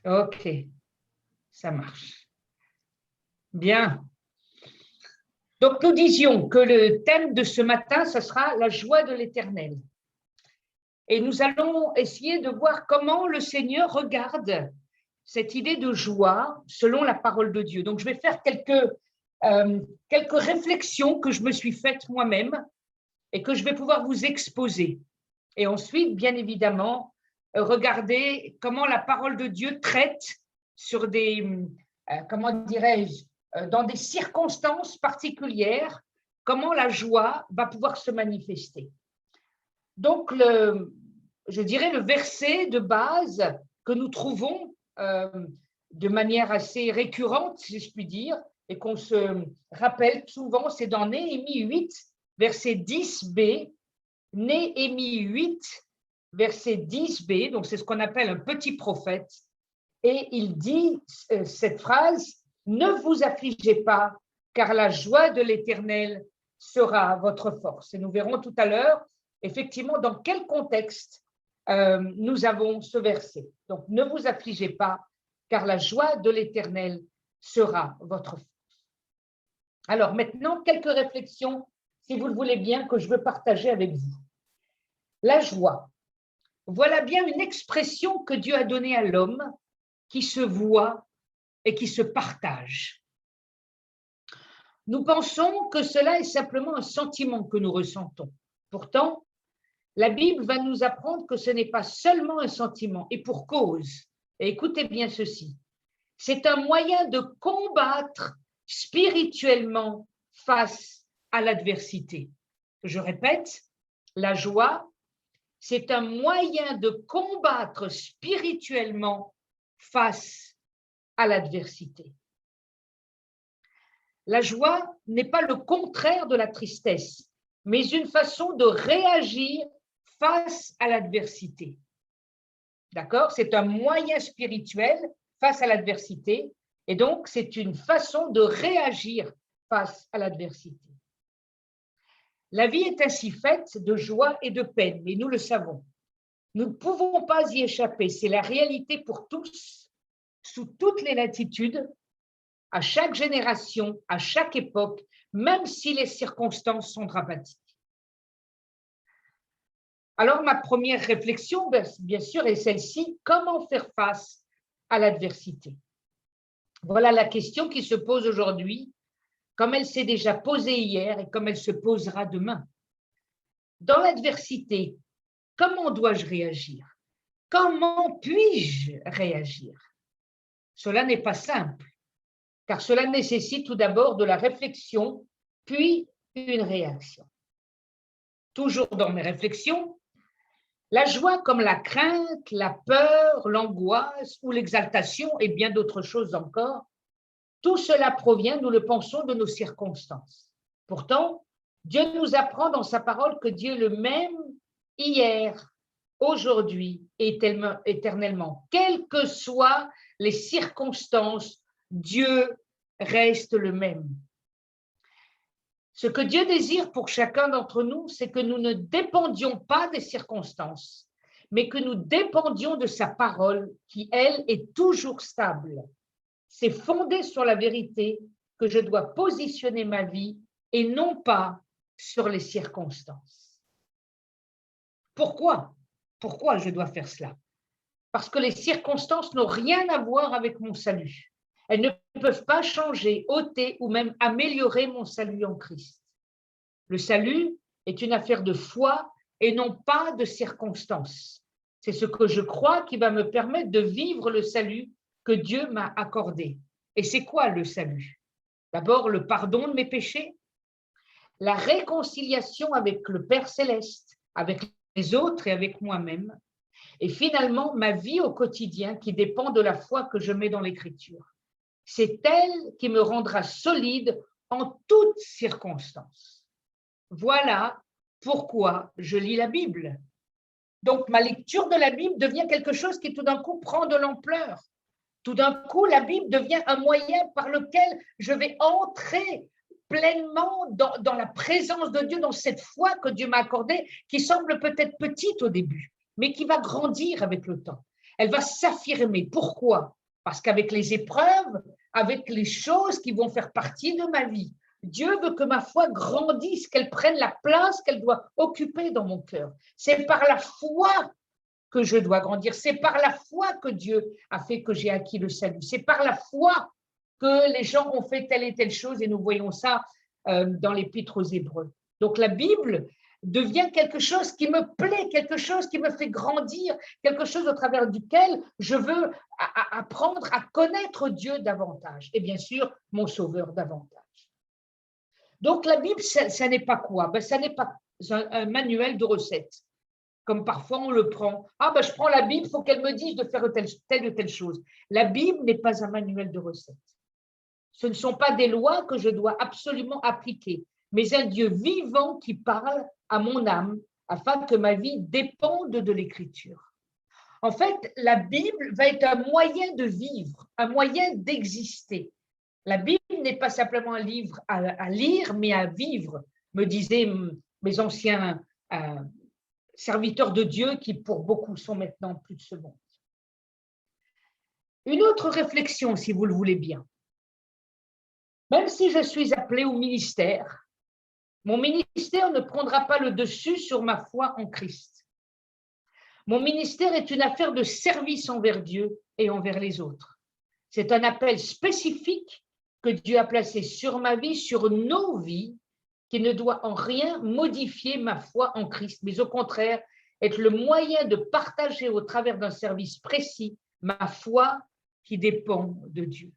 Ok, ça marche. Bien. Donc, nous disions que le thème de ce matin, ce sera la joie de l'Éternel. Et nous allons essayer de voir comment le Seigneur regarde cette idée de joie selon la parole de Dieu. Donc, je vais faire quelques réflexions que je me suis faites moi-même et que je vais pouvoir vous exposer. Et ensuite, bien évidemment, regarder comment la parole de Dieu traite sur des, comment dirais-je, dans des circonstances particulières, comment la joie va pouvoir se manifester. Donc, je dirais le verset de base que nous trouvons de manière assez récurrente, si je puis dire, et qu'on se rappelle souvent, c'est dans Néhémie 8, verset 10b. Néhémie 8, verset 10b, donc c'est ce qu'on appelle un petit prophète, et il dit cette phrase, « Ne vous affligez pas, car la joie de l'Éternel sera votre force. » Et nous verrons tout à l'heure, effectivement, dans quel contexte nous avons ce verset. Donc, ne vous affligez pas, car la joie de l'Éternel sera votre force. Alors maintenant, quelques réflexions, si vous le voulez bien, que je veux partager avec vous. La joie. Voilà bien une expression que Dieu a donnée à l'homme qui se voit et qui se partage. Nous pensons que cela est simplement un sentiment que nous ressentons. Pourtant, la Bible va nous apprendre que ce n'est pas seulement un sentiment, et pour cause. Et écoutez bien ceci, c'est un moyen de combattre spirituellement face à l'adversité. Je répète, la joie, c'est un moyen de combattre spirituellement face à l'adversité. La joie n'est pas le contraire de la tristesse, mais une façon de réagir face à l'adversité. D'accord? C'est un moyen spirituel face à l'adversité, et donc c'est une façon de réagir face à l'adversité. La vie est ainsi faite de joie et de peine, mais nous le savons. Nous ne pouvons pas y échapper, c'est la réalité pour tous, sous toutes les latitudes, à chaque génération, à chaque époque, même si les circonstances sont dramatiques. Alors, ma première réflexion, bien sûr, est celle-ci, comment faire face à l'adversité? Voilà la question qui se pose aujourd'hui, comme elle s'est déjà posée hier et comme elle se posera demain. Dans l'adversité, comment dois-je réagir? Comment puis-je réagir? Cela n'est pas simple, car cela nécessite tout d'abord de la réflexion, puis une réaction. Toujours dans mes réflexions, la joie comme la crainte, la peur, l'angoisse ou l'exaltation et bien d'autres choses encore, tout cela provient, nous le pensons, de nos circonstances. Pourtant, Dieu nous apprend dans sa parole que Dieu est le même hier, aujourd'hui et éternellement. Quelles que soient les circonstances, Dieu reste le même. Ce que Dieu désire pour chacun d'entre nous, c'est que nous ne dépendions pas des circonstances, mais que nous dépendions de sa parole qui, elle, est toujours stable. C'est fondé sur la vérité que je dois positionner ma vie et non pas sur les circonstances. Pourquoi? Pourquoi je dois faire cela? Parce que les circonstances n'ont rien à voir avec mon salut. Elles ne peuvent pas changer, ôter ou même améliorer mon salut en Christ. Le salut est une affaire de foi et non pas de circonstances. C'est ce que je crois qui va me permettre de vivre le salut que Dieu m'a accordé. Et c'est quoi le salut? D'abord, le pardon de mes péchés, la réconciliation avec le Père céleste, avec les autres et avec moi-même, et finalement ma vie au quotidien qui dépend de la foi que je mets dans l'Écriture. C'est elle qui me rendra solide en toutes circonstances. Voilà pourquoi je lis la Bible. Donc, ma lecture de la Bible devient quelque chose qui tout d'un coup prend de l'ampleur. Tout d'un coup, la Bible devient un moyen par lequel je vais entrer pleinement dans la présence de Dieu, dans cette foi que Dieu m'a accordée, qui semble peut-être petite au début, mais qui va grandir avec le temps. Elle va s'affirmer. Pourquoi? Parce qu'avec les épreuves, avec les choses qui vont faire partie de ma vie, Dieu veut que ma foi grandisse, qu'elle prenne la place qu'elle doit occuper dans mon cœur. C'est par la foi que je dois grandir. C'est par la foi que Dieu a fait que j'ai acquis le salut. C'est par la foi que les gens ont fait telle et telle chose, et nous voyons ça dans l'Épître aux Hébreux. Donc la Bible devient quelque chose qui me plaît, quelque chose qui me fait grandir, quelque chose au travers duquel je veux apprendre à connaître Dieu davantage, et bien sûr mon Sauveur davantage. Donc la Bible, ça n'est pas quoi? Ça n'est pas un manuel de recettes, comme parfois on le prend. Je prends la Bible, il faut qu'elle me dise de faire telle ou telle chose. La Bible n'est pas un manuel de recettes. Ce ne sont pas des lois que je dois absolument appliquer, mais un Dieu vivant qui parle à mon âme afin que ma vie dépende de l'Écriture. En fait, la Bible va être un moyen de vivre, un moyen d'exister. La Bible n'est pas simplement un livre à lire, mais à vivre, me disaient mes anciens serviteurs de Dieu qui, pour beaucoup, sont maintenant plus de ce monde. Une autre réflexion, si vous le voulez bien. Même si je suis appelé au ministère, mon ministère ne prendra pas le dessus sur ma foi en Christ. Mon ministère est une affaire de service envers Dieu et envers les autres. C'est un appel spécifique que Dieu a placé sur ma vie, sur nos vies, qui ne doit en rien modifier ma foi en Christ, mais au contraire, être le moyen de partager au travers d'un service précis ma foi qui dépend de Dieu.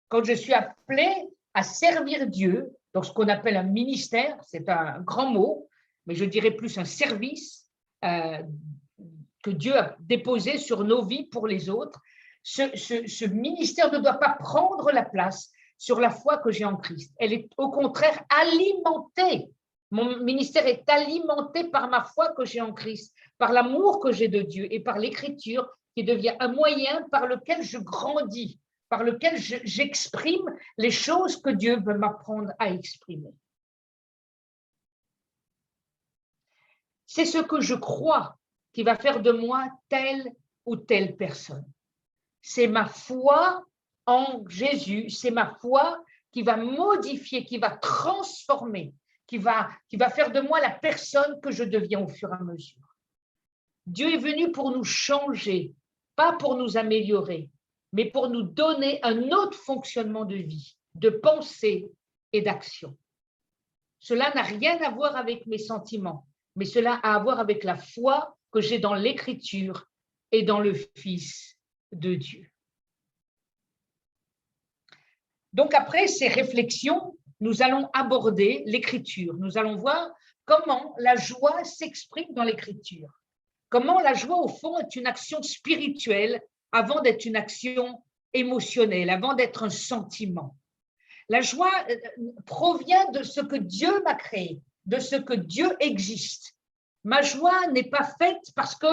Quand je suis appelé à servir Dieu, donc ce qu'on appelle un ministère, c'est un grand mot, mais je dirais plus un service que Dieu a déposé sur nos vies pour les autres, ce ministère ne doit pas prendre la place sur la foi que j'ai en Christ. Elle est au contraire alimentée. Mon ministère est alimenté par ma foi que j'ai en Christ, par l'amour que j'ai de Dieu et par l'Écriture qui devient un moyen par lequel je grandis, par lequel j'exprime les choses que Dieu veut m'apprendre à exprimer. C'est ce que je crois qui va faire de moi telle ou telle personne. C'est ma foi en Jésus, c'est ma foi qui va modifier, qui va transformer, qui va faire de moi la personne que je deviens au fur et à mesure. Dieu est venu pour nous changer, pas pour nous améliorer, mais pour nous donner un autre fonctionnement de vie, de pensée et d'action. Cela n'a rien à voir avec mes sentiments, mais cela a à voir avec la foi que j'ai dans l'Écriture et dans le Fils de Dieu. Donc, après ces réflexions, nous allons aborder l'Écriture. Nous allons voir comment la joie s'exprime dans l'Écriture. Comment la joie, au fond, est une action spirituelle avant d'être une action émotionnelle, avant d'être un sentiment. La joie provient de ce que Dieu m'a créé, de ce que Dieu existe. Ma joie n'est pas faite parce que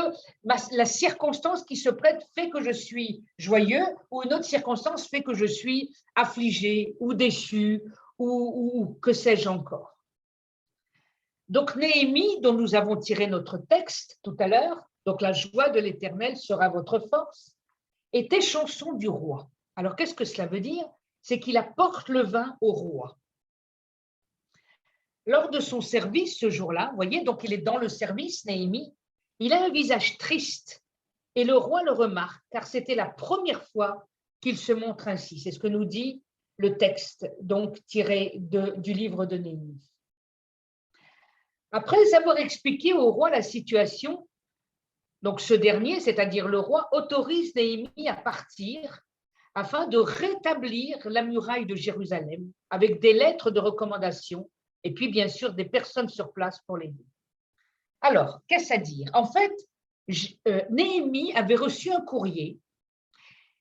la circonstance qui se prête fait que je suis joyeux ou une autre circonstance fait que je suis affligé ou déçu ou que sais-je encore. Donc Néhémie, dont nous avons tiré notre texte tout à l'heure, donc la joie de l'Éternel sera votre force, était chanson du roi. Alors qu'est-ce que cela veut dire? C'est qu'il apporte le vin au roi. Lors de son service ce jour-là, vous voyez, donc il est dans le service, Néhémie, il a un visage triste et le roi le remarque car c'était la première fois qu'il se montre ainsi. C'est ce que nous dit le texte donc tiré du livre de Néhémie. Après avoir expliqué au roi la situation, donc ce dernier, c'est-à-dire le roi, autorise Néhémie à partir afin de rétablir la muraille de Jérusalem avec des lettres de recommandation et puis bien sûr des personnes sur place pour l'aider. Alors, qu'est-ce à dire? En fait, Néhémie avait reçu un courrier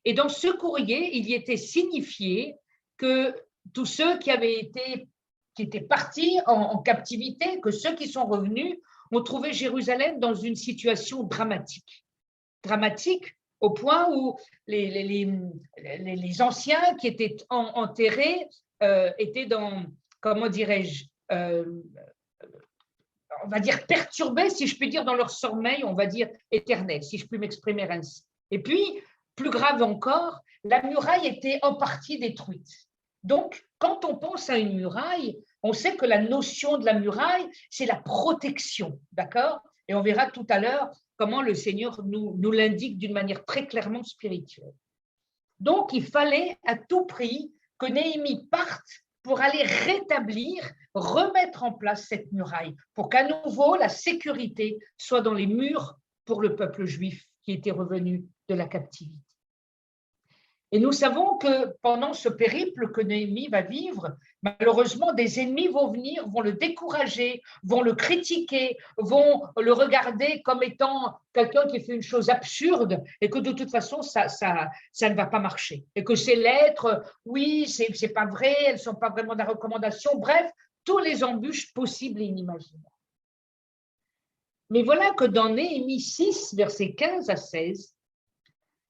et dans ce courrier, il y était signifié que tous ceux qui étaient partis en captivité, que ceux qui sont revenus ont trouvé Jérusalem dans une situation dramatique. Dramatique au point où les anciens qui étaient enterrés étaient dans, comment dirais-je, on va dire perturbés, si je puis dire, dans leur sommeil, on va dire éternel, si je puis m'exprimer ainsi. Et puis, plus grave encore, la muraille était en partie détruite. Donc, quand on pense à une muraille, on sait que la notion de la muraille, c'est la protection, d'accord? Et on verra tout à l'heure comment le Seigneur nous l'indique d'une manière très clairement spirituelle. Donc, il fallait à tout prix que Néhémie parte pour aller rétablir, remettre en place cette muraille, pour qu'à nouveau la sécurité soit dans les murs pour le peuple juif qui était revenu de la captivité. Et nous savons que pendant ce périple que Néhémie va vivre, malheureusement, des ennemis vont venir, vont le décourager, vont le critiquer, vont le regarder comme étant quelqu'un qui fait une chose absurde et que de toute façon, ça ne va pas marcher. Et que ces lettres, oui, c'est pas vrai, elles ne sont pas vraiment de la recommandation. Bref, tous les embûches possibles et inimaginables. Mais voilà que dans Néhémie 6, versets 15 à 16,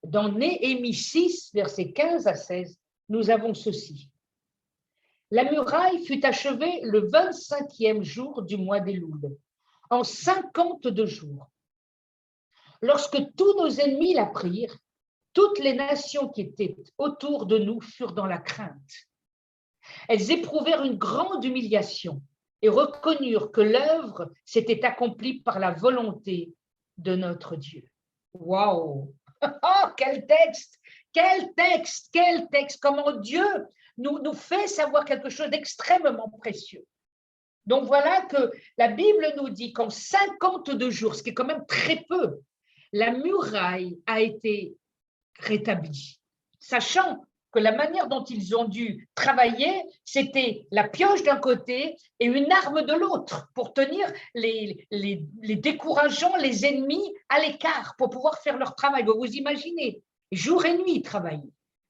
dans Néhémie 6, versets 15 à 16, nous avons ceci. La muraille fut achevée le 25e jour du mois d'Éloul, en 52 jours. Lorsque tous nos ennemis la prirent, toutes les nations qui étaient autour de nous furent dans la crainte. Elles éprouvèrent une grande humiliation et reconnurent que l'œuvre s'était accomplie par la volonté de notre Dieu. Waouh! Oh, quel texte! Quel texte! Quel texte! Comment Dieu nous fait savoir quelque chose d'extrêmement précieux. Donc voilà que la Bible nous dit qu'en 52 jours, ce qui est quand même très peu, la muraille a été rétablie, sachant que la manière dont ils ont dû travailler, c'était la pioche d'un côté et une arme de l'autre pour tenir les décourageants, les ennemis à l'écart pour pouvoir faire leur travail. Vous vous imaginez, jour et nuit, ils travaillaient.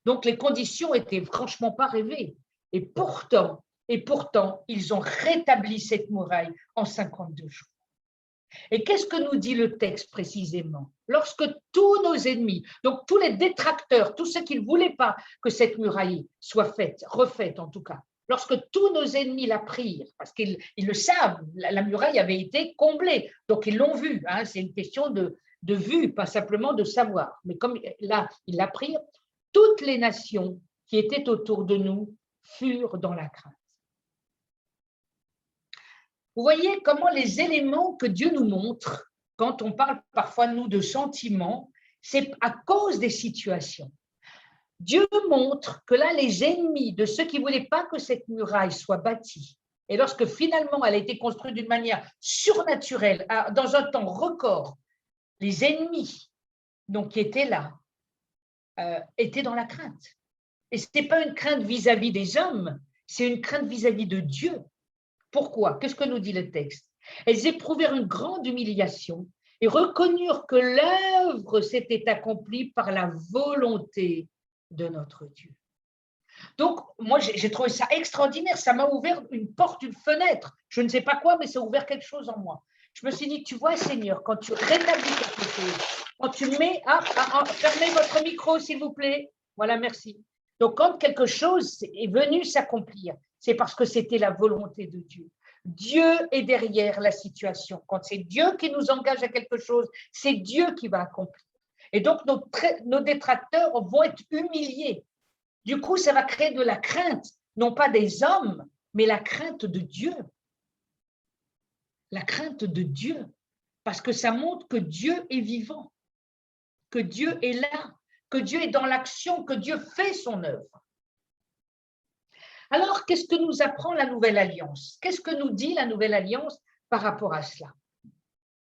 Donc les conditions étaient franchement pas rêvées. Et pourtant, ils ont rétabli cette muraille en 52 jours. Et qu'est-ce que nous dit le texte précisément? Lorsque tous nos ennemis, donc tous les détracteurs, tous ceux qui ne voulaient pas que cette muraille soit faite, refaite en tout cas, lorsque tous nos ennemis la prirent, parce qu'ils le savent, la muraille avait été comblée, donc ils l'ont vue, hein, c'est une question de vue, pas simplement de savoir. Mais comme là, ils la prirent, toutes les nations qui étaient autour de nous furent dans la crainte. Vous voyez comment les éléments que Dieu nous montre, quand on parle parfois, nous, de sentiments, c'est à cause des situations. Dieu montre que là, les ennemis de ceux qui ne voulaient pas que cette muraille soit bâtie, et lorsque finalement elle a été construite d'une manière surnaturelle, dans un temps record, les ennemis donc, qui étaient là, étaient dans la crainte. Et ce n'est pas une crainte vis-à-vis des hommes, c'est une crainte vis-à-vis de Dieu. Pourquoi? Qu'est-ce que nous dit le texte? Elles éprouvèrent une grande humiliation et reconnurent que l'œuvre s'était accomplie par la volonté de notre Dieu. Donc, moi, j'ai trouvé ça extraordinaire. Ça m'a ouvert une porte, une fenêtre. Je ne sais pas quoi, mais ça a ouvert quelque chose en moi. Je me suis dit, tu vois, Seigneur, quand tu rétablis quelque chose, quand tu mets… fermez votre micro, s'il vous plaît. Voilà, merci. Donc, quand quelque chose est venu s'accomplir, c'est parce que c'était la volonté de Dieu. Dieu est derrière la situation. Quand c'est Dieu qui nous engage à quelque chose, c'est Dieu qui va accomplir. Et donc, nos détracteurs vont être humiliés. Du coup, ça va créer de la crainte, non pas des hommes, mais la crainte de Dieu. La crainte de Dieu, parce que ça montre que Dieu est vivant, que Dieu est là, que Dieu est dans l'action, que Dieu fait son œuvre. Alors, qu'est-ce que nous apprend la Nouvelle Alliance? Qu'est-ce que nous dit la Nouvelle Alliance par rapport à cela?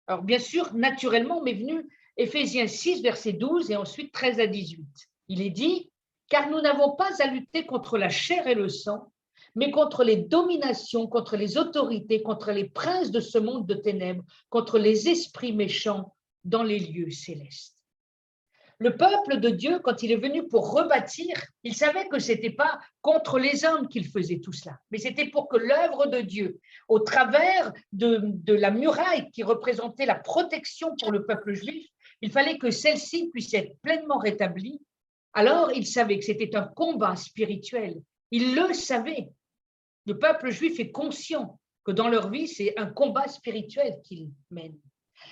Alors, bien sûr, naturellement, m'est venu Éphésiens 6, verset 12 et ensuite 13 à 18. Il est dit, « Car nous n'avons pas à lutter contre la chair et le sang, mais contre les dominations, contre les autorités, contre les princes de ce monde de ténèbres, contre les esprits méchants dans les lieux célestes. » Le peuple de Dieu, quand il est venu pour rebâtir, il savait que ce n'était pas contre les hommes qu'il faisait tout cela, mais c'était pour que l'œuvre de Dieu, au travers de la muraille qui représentait la protection pour le peuple juif, il fallait que celle-ci puisse être pleinement rétablie. Alors, il savait que c'était un combat spirituel. Il le savait. Le peuple juif est conscient que dans leur vie, c'est un combat spirituel qu'ils mènent.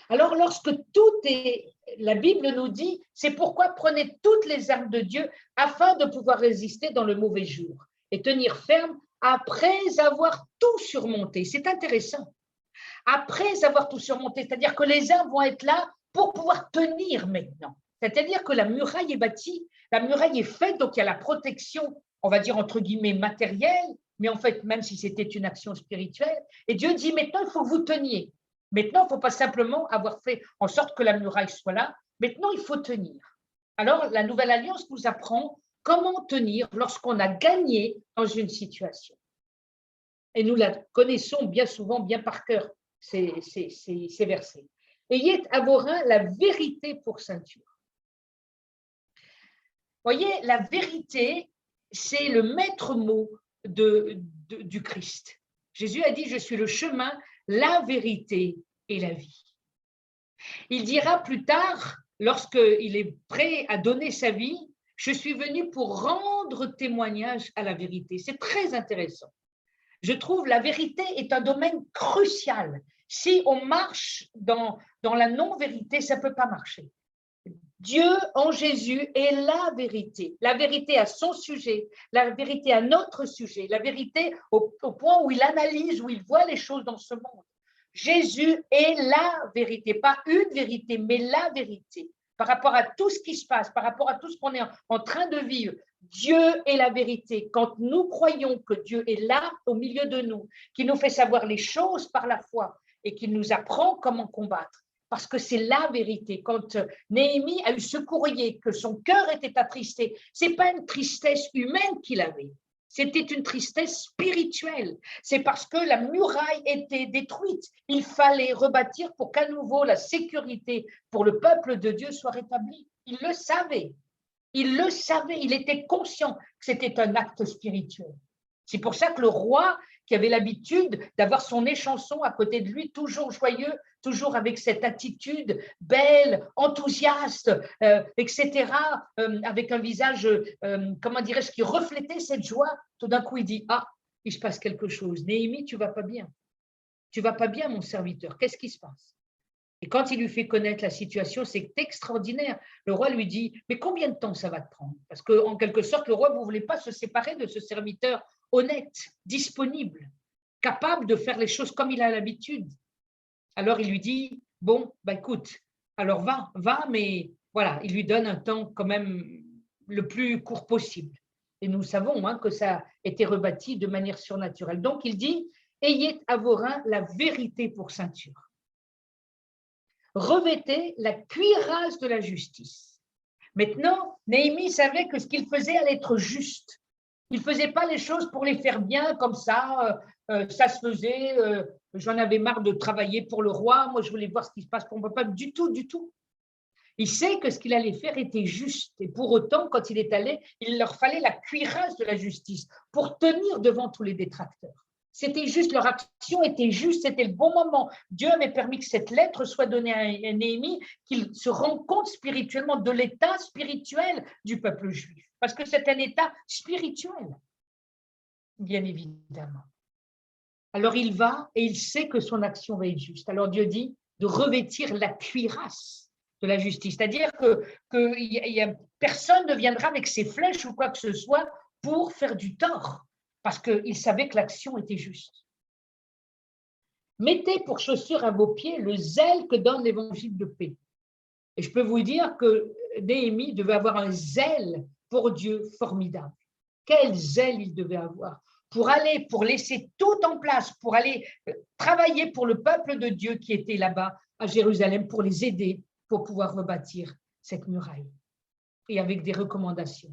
Alors, lorsque tout est, la Bible nous dit, c'est pourquoi prenez toutes les armes de Dieu afin de pouvoir résister dans le mauvais jour et tenir ferme après avoir tout surmonté. C'est intéressant. Après avoir tout surmonté, c'est-à-dire que les armes vont être là pour pouvoir tenir maintenant. C'est-à-dire que la muraille est bâtie, la muraille est faite, donc il y a la protection, on va dire entre guillemets matérielle, mais en fait, même si c'était une action spirituelle, et Dieu dit maintenant, il faut que vous teniez. Maintenant, il ne faut pas simplement avoir fait en sorte que la muraille soit là, maintenant, il faut tenir. Alors, la Nouvelle Alliance nous apprend comment tenir lorsqu'on a gagné dans une situation. Et nous la connaissons bien souvent, bien par cœur, ces versets. Ayez à vos reins la vérité pour ceinture. Vous voyez, la vérité, c'est le maître mot du Christ. Jésus a dit, je suis le chemin, la vérité et la vie. Il dira plus tard, lorsqu'il est prêt à donner sa vie, je suis venu pour rendre témoignage à la vérité. C'est très intéressant. Je trouve la vérité est un domaine crucial. Si on marche dans la non-vérité, ça ne peut pas marcher. Dieu en Jésus est la vérité à son sujet, la vérité à notre sujet, la vérité au point où il analyse, où il voit les choses dans ce monde. Jésus est la vérité, pas une vérité, mais la vérité. Par rapport à tout ce qui se passe, par rapport à tout ce qu'on est en train de vivre, Dieu est la vérité. Quand nous croyons que Dieu est là, au milieu de nous, qui nous fait savoir les choses par la foi et qui nous apprend comment combattre, parce que c'est la vérité. Quand Néhémie a eu ce courrier, que son cœur était attristé, ce n'est pas une tristesse humaine qu'il avait, c'était une tristesse spirituelle. C'est parce que la muraille était détruite. Il fallait rebâtir pour qu'à nouveau la sécurité pour le peuple de Dieu soit rétablie. Il le savait. Il le savait. Il était conscient que c'était un acte spirituel. C'est pour ça que le roi, qui avait l'habitude d'avoir son échanson à côté de lui, toujours joyeux, toujours avec cette attitude belle, enthousiaste, etc., avec un visage, comment dirais-je, qui reflétait cette joie, tout d'un coup, il dit, ah, il se passe quelque chose. Néhémie, tu ne vas pas bien. Tu ne vas pas bien, mon serviteur. Qu'est-ce qui se passe? Et quand il lui fait connaître la situation, c'est extraordinaire. Le roi lui dit, mais combien de temps ça va te prendre? Parce qu'en quelque sorte, le roi ne voulait pas se séparer de ce serviteur honnête, disponible, capable de faire les choses comme il a l'habitude. Alors il lui dit, bon, bah écoute, alors va, mais voilà, il lui donne un temps quand même le plus court possible. Et nous savons que ça a été rebâti de manière surnaturelle. Donc il dit, ayez à vos reins la vérité pour ceinture. Revêtez la cuirasse de la justice. Maintenant, Néhémie savait que ce qu'il faisait allait être juste. Il ne faisait pas les choses pour les faire bien comme ça, ça se faisait, j'en avais marre de travailler pour le roi, moi je voulais voir ce qui se passe pour mon peuple, du tout, du tout. Il sait que ce qu'il allait faire était juste et pour autant, quand il est allé, il leur fallait la cuirasse de la justice pour tenir devant tous les détracteurs. C'était juste, leur action était juste, c'était le bon moment. Dieu avait permis que cette lettre soit donnée à Néhémie, qu'il se rende compte spirituellement de l'état spirituel du peuple juif. Parce que c'est un état spirituel, bien évidemment. Alors il va et il sait que son action va être juste. Alors Dieu dit de revêtir la cuirasse de la justice. C'est-à-dire que personne ne viendra avec ses flèches ou quoi que ce soit pour faire du tort. Parce qu'il savait que l'action était juste. Mettez pour chaussure à vos pieds le zèle que donne l'évangile de paix. Et je peux vous dire que Néhémie devait avoir un zèle pour Dieu formidable. Quel zèle il devait avoir pour aller, pour laisser tout en place, pour aller travailler pour le peuple de Dieu qui était là-bas à Jérusalem, pour les aider, pour pouvoir rebâtir cette muraille. Et avec des recommandations.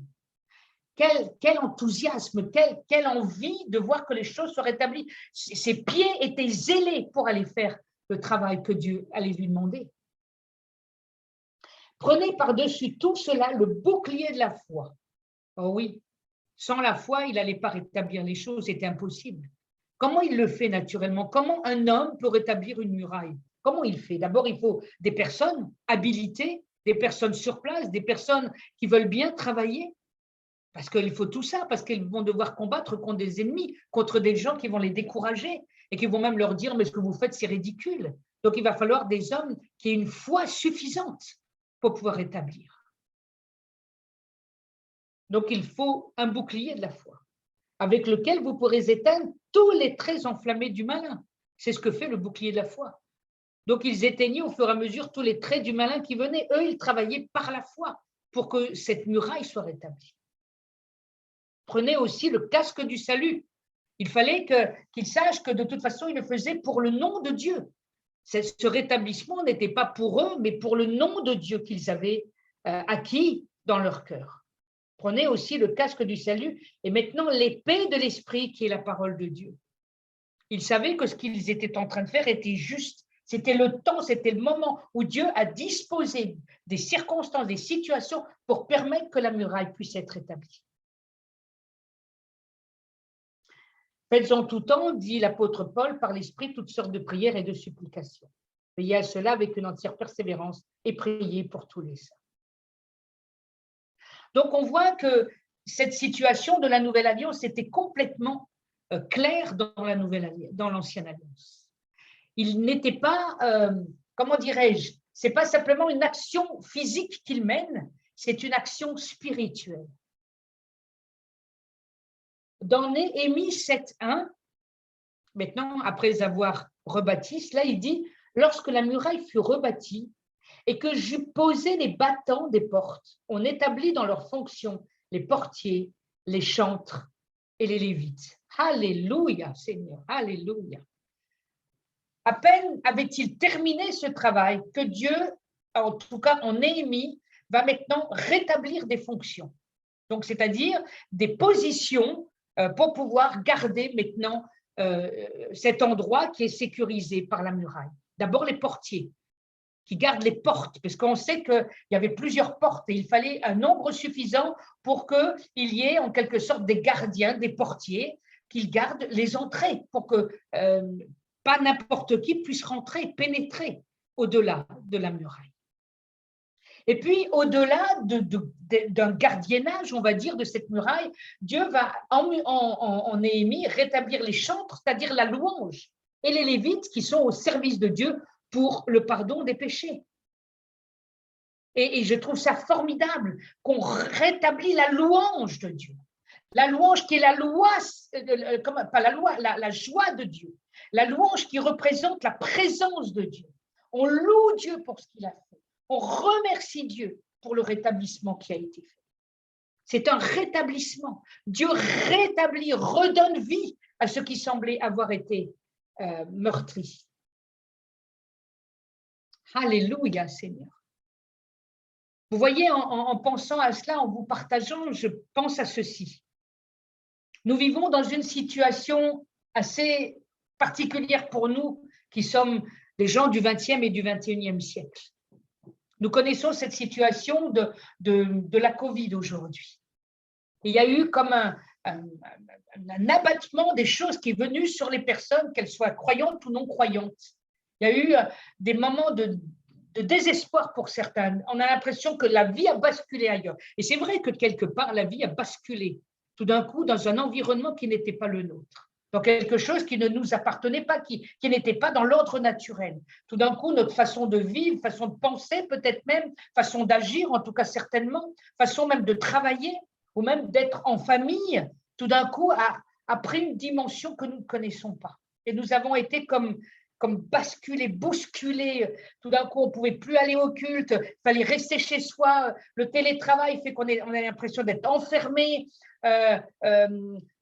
Quel enthousiasme, quelle envie de voir que les choses soient rétablies. Ses pieds étaient zélés pour aller faire le travail que Dieu allait lui demander. Prenez par-dessus tout cela le bouclier de la foi. Oh oui, sans la foi, il n'allait pas rétablir les choses, c'était impossible. Comment il le fait naturellement? Comment un homme peut rétablir une muraille? Comment il fait? D'abord, il faut des personnes habilitées, des personnes sur place, des personnes qui veulent bien travailler. Parce qu'il faut tout ça, parce qu'ils vont devoir combattre contre des ennemis, contre des gens qui vont les décourager et qui vont même leur dire « mais ce que vous faites, c'est ridicule ». Donc, il va falloir des hommes qui aient une foi suffisante pour pouvoir établir. Donc, il faut un bouclier de la foi avec lequel vous pourrez éteindre tous les traits enflammés du malin. C'est ce que fait le bouclier de la foi. Donc, ils éteignaient au fur et à mesure tous les traits du malin qui venaient. Eux, ils travaillaient par la foi pour que cette muraille soit rétablie. Prenez aussi le casque du salut. Il fallait qu'ils sachent que de toute façon, ils le faisaient pour le nom de Dieu. Ce rétablissement n'était pas pour eux, mais pour le nom de Dieu qu'ils avaient acquis dans leur cœur. Prenez aussi le casque du salut et maintenant l'épée de l'esprit qui est la parole de Dieu. Ils savaient que ce qu'ils étaient en train de faire était juste. C'était le temps, c'était le moment où Dieu a disposé des circonstances, des situations pour permettre que la muraille puisse être établie. Faites en tout temps, dit l'apôtre Paul, par l'Esprit, toutes sortes de prières et de supplications. Veillez à cela avec une entière persévérance et priez pour tous les saints. Donc, on voit que cette situation de la Nouvelle Alliance était complètement claire dans l'Ancienne Alliance. Il n'était pas, comment dirais-je, ce n'est pas simplement une action physique qu'il mène, c'est une action spirituelle. Dans Néhémie 7.1, maintenant, après avoir rebâti, là, il dit « Lorsque la muraille fut rebâtie et que j'eus posé les battants des portes, on établit dans leurs fonctions les portiers, les chantres et les lévites. » Alléluia, Seigneur, alléluia. À peine avait-il terminé ce travail que Dieu, en tout cas en Néhémie, va maintenant rétablir des fonctions. Donc, c'est-à-dire des positions pour pouvoir garder maintenant cet endroit qui est sécurisé par la muraille. D'abord les portiers qui gardent les portes, parce qu'on sait qu'il y avait plusieurs portes et il fallait un nombre suffisant pour qu'il y ait en quelque sorte des gardiens, des portiers, qui gardent les entrées pour que pas n'importe qui puisse rentrer, pénétrer au-delà de la muraille. Et puis, au-delà d'un gardiennage, on va dire, de cette muraille, Dieu va, en Néhémie, rétablir les chantres, c'est-à-dire la louange, et les lévites qui sont au service de Dieu pour le pardon des péchés. Et je trouve ça formidable qu'on rétablit la louange de Dieu. La louange qui est la loi, pas la loi, la joie de Dieu. La louange qui représente la présence de Dieu. On loue Dieu pour ce qu'il a fait. On remercie Dieu pour le rétablissement qui a été fait. C'est un rétablissement. Dieu rétablit, redonne vie à ce qui semblait avoir été meurtri. Alléluia, Seigneur. Vous voyez, en pensant à cela, en vous partageant, je pense à ceci. Nous vivons dans une situation assez particulière pour nous qui sommes des gens du XXe et du XXIe siècle. Nous connaissons cette situation de la Covid aujourd'hui. Il y a eu comme un abattement des choses qui est venu sur les personnes, qu'elles soient croyantes ou non croyantes. Il y a eu des moments de désespoir pour certains. On a l'impression que la vie a basculé ailleurs. Et c'est vrai que quelque part, la vie a basculé tout d'un coup dans un environnement qui n'était pas le nôtre. Dans quelque chose qui ne nous appartenait pas, qui n'était pas dans l'ordre naturel. Tout d'un coup, notre façon de vivre, façon de penser, peut-être même, façon d'agir, en tout cas certainement, façon même de travailler, ou même d'être en famille, tout d'un coup a pris une dimension que nous ne connaissons pas. Et nous avons été comme basculés, bousculés. Tout d'un coup, on ne pouvait plus aller au culte, il fallait rester chez soi. Le télétravail fait qu'on a l'impression d'être enfermé.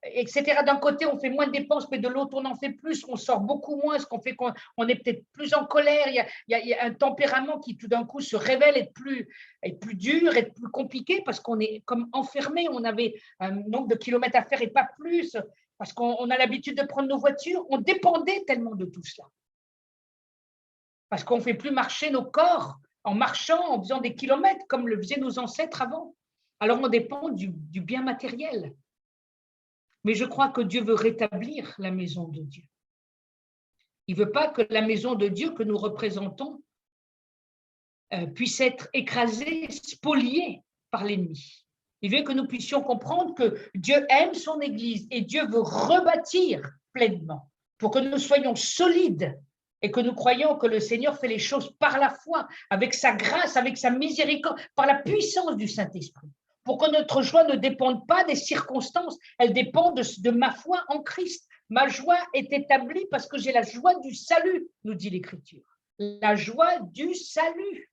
Etc. D'un côté, on fait moins de dépenses, mais de l'autre, on en fait plus, on sort beaucoup moins, ce qu'on fait qu'on est peut-être plus en colère, il y a un tempérament qui tout d'un coup se révèle être plus dur, être plus compliqué, parce qu'on est comme enfermé, on avait un nombre de kilomètres à faire et pas plus, parce qu'on a l'habitude de prendre nos voitures, on dépendait tellement de tout cela. Parce qu'on ne fait plus marcher nos corps en marchant, en faisant des kilomètres, comme le faisaient nos ancêtres avant. Alors, on dépend du bien matériel. Mais je crois que Dieu veut rétablir la maison de Dieu. Il ne veut pas que la maison de Dieu que nous représentons puisse être écrasée, spoliée par l'ennemi. Il veut que nous puissions comprendre que Dieu aime son Église et Dieu veut rebâtir pleinement pour que nous soyons solides et que nous croyons que le Seigneur fait les choses par la foi, avec sa grâce, avec sa miséricorde, par la puissance du Saint-Esprit. Pour que notre joie ne dépende pas des circonstances, elle dépend de ma foi en Christ. Ma joie est établie parce que j'ai la joie du salut, nous dit l'Écriture. La joie du salut.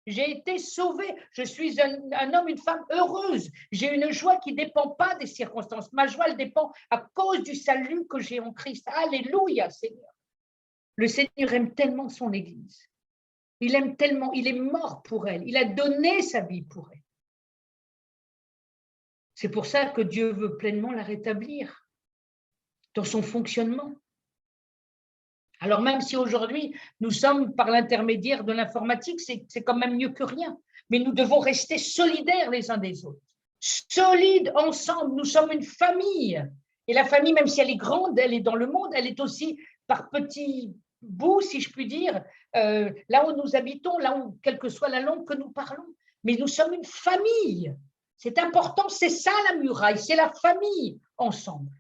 J'ai été sauvé, je suis un homme, une femme heureuse. J'ai une joie qui ne dépend pas des circonstances. Ma joie, elle dépend à cause du salut que j'ai en Christ. Alléluia, Seigneur. Le Seigneur aime tellement son Église. Il aime tellement, il est mort pour elle. Il a donné sa vie pour elle. C'est pour ça que Dieu veut pleinement la rétablir dans son fonctionnement. Alors même si aujourd'hui, nous sommes par l'intermédiaire de l'informatique, c'est quand même mieux que rien. Mais nous devons rester solidaires les uns des autres. Solides ensemble, nous sommes une famille. Et la famille, même si elle est grande, elle est dans le monde, elle est aussi par petits bouts, si je puis dire, là où nous habitons, là où, quelle que soit la langue que nous parlons. Mais nous sommes une famille. C'est important, c'est ça la muraille, c'est la famille ensemble.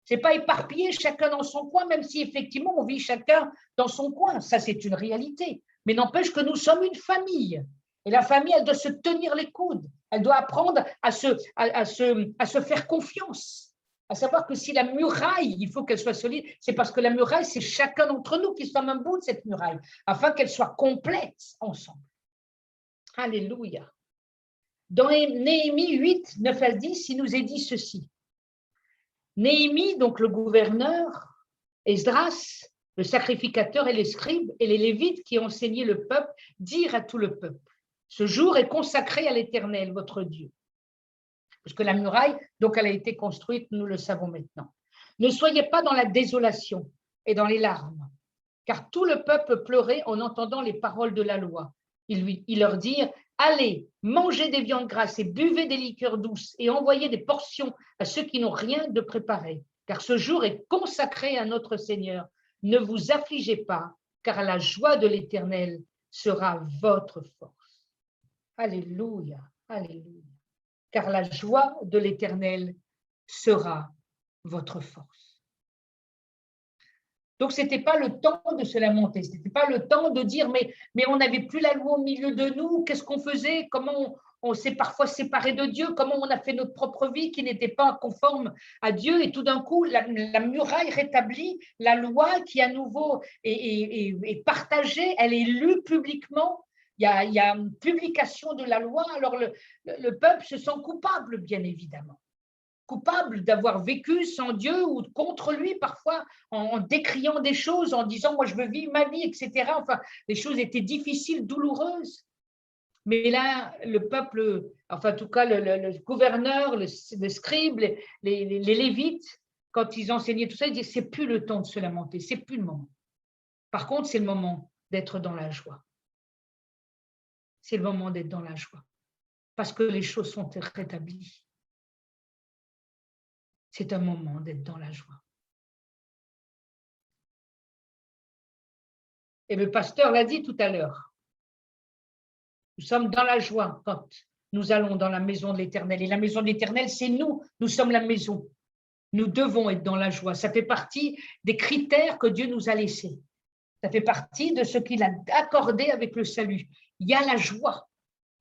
Ce n'est pas éparpillé chacun dans son coin, même si effectivement on vit chacun dans son coin. Ça, c'est une réalité. Mais n'empêche que nous sommes une famille. Et la famille, elle doit se tenir les coudes. Elle doit apprendre à se faire confiance. À savoir que si la muraille, il faut qu'elle soit solide, c'est parce que la muraille, c'est chacun d'entre nous qui sommes un bout de cette muraille, afin qu'elle soit complète ensemble. Alléluia. Dans Néhémie 8, 9 à 10, il nous est dit ceci. Néhémie, donc le gouverneur, Esdras, le sacrificateur et les scribes et les lévites qui enseignaient le peuple, dirent à tout le peuple, ce jour est consacré à l'Éternel, votre Dieu. Parce que la muraille, donc elle a été construite, nous le savons maintenant. Ne soyez pas dans la désolation et dans les larmes, car tout le peuple pleurait en entendant les paroles de la loi. Ils leur dirent, allez, mangez des viandes grasses et buvez des liqueurs douces et envoyez des portions à ceux qui n'ont rien de préparé, car ce jour est consacré à notre Seigneur. Ne vous affligez pas, car la joie de l'Éternel sera votre force. Alléluia, alléluia. Car la joie de l'Éternel sera votre force. Donc, ce n'était pas le temps de se lamenter, ce n'était pas le temps de dire mais on n'avait plus la loi au milieu de nous, qu'est-ce qu'on faisait, comment on s'est parfois séparé de Dieu, comment on a fait notre propre vie qui n'était pas conforme à Dieu, et tout d'un coup, la muraille rétablie, la loi qui à nouveau est partagée, elle est lue publiquement, il y a une publication de la loi, alors le peuple se sent coupable, bien évidemment. Coupable d'avoir vécu sans Dieu ou contre lui parfois en décriant des choses, en disant moi je veux vivre ma vie, etc. Enfin, les choses étaient difficiles, douloureuses. Mais là, le peuple, enfin en tout cas le gouverneur, le scribe, les lévites, quand ils enseignaient tout ça, ils disaient c'est plus le temps de se lamenter, c'est plus le moment. Par contre, c'est le moment d'être dans la joie. C'est le moment d'être dans la joie. Parce que les choses sont rétablies. C'est un moment d'être dans la joie. Et le pasteur l'a dit tout à l'heure. Nous sommes dans la joie quand nous allons dans la maison de l'Éternel. Et la maison de l'Éternel, c'est nous. Nous sommes la maison. Nous devons être dans la joie. Ça fait partie des critères que Dieu nous a laissés. Ça fait partie de ce qu'il a accordé avec le salut. Il y a la joie.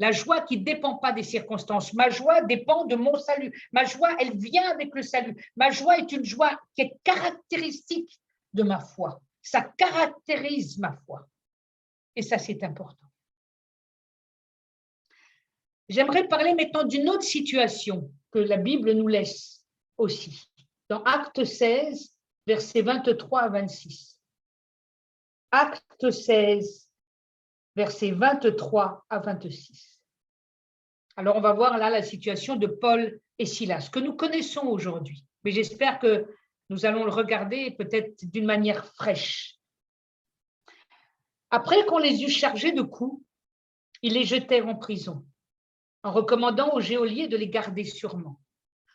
La joie qui ne dépend pas des circonstances. Ma joie dépend de mon salut. Ma joie, elle vient avec le salut. Ma joie est une joie qui est caractéristique de ma foi. Ça caractérise ma foi. Et ça, c'est important. J'aimerais parler maintenant d'une autre situation que la Bible nous laisse aussi. Dans Actes 16, versets 23 à 26. Actes 16, versets 23 à 26. Alors, on va voir là la situation de Paul et Silas, que nous connaissons aujourd'hui. Mais j'espère que nous allons le regarder peut-être d'une manière fraîche. Après qu'on les eut chargés de coups, ils les jetèrent en prison, en recommandant au geôlier de les garder sûrement.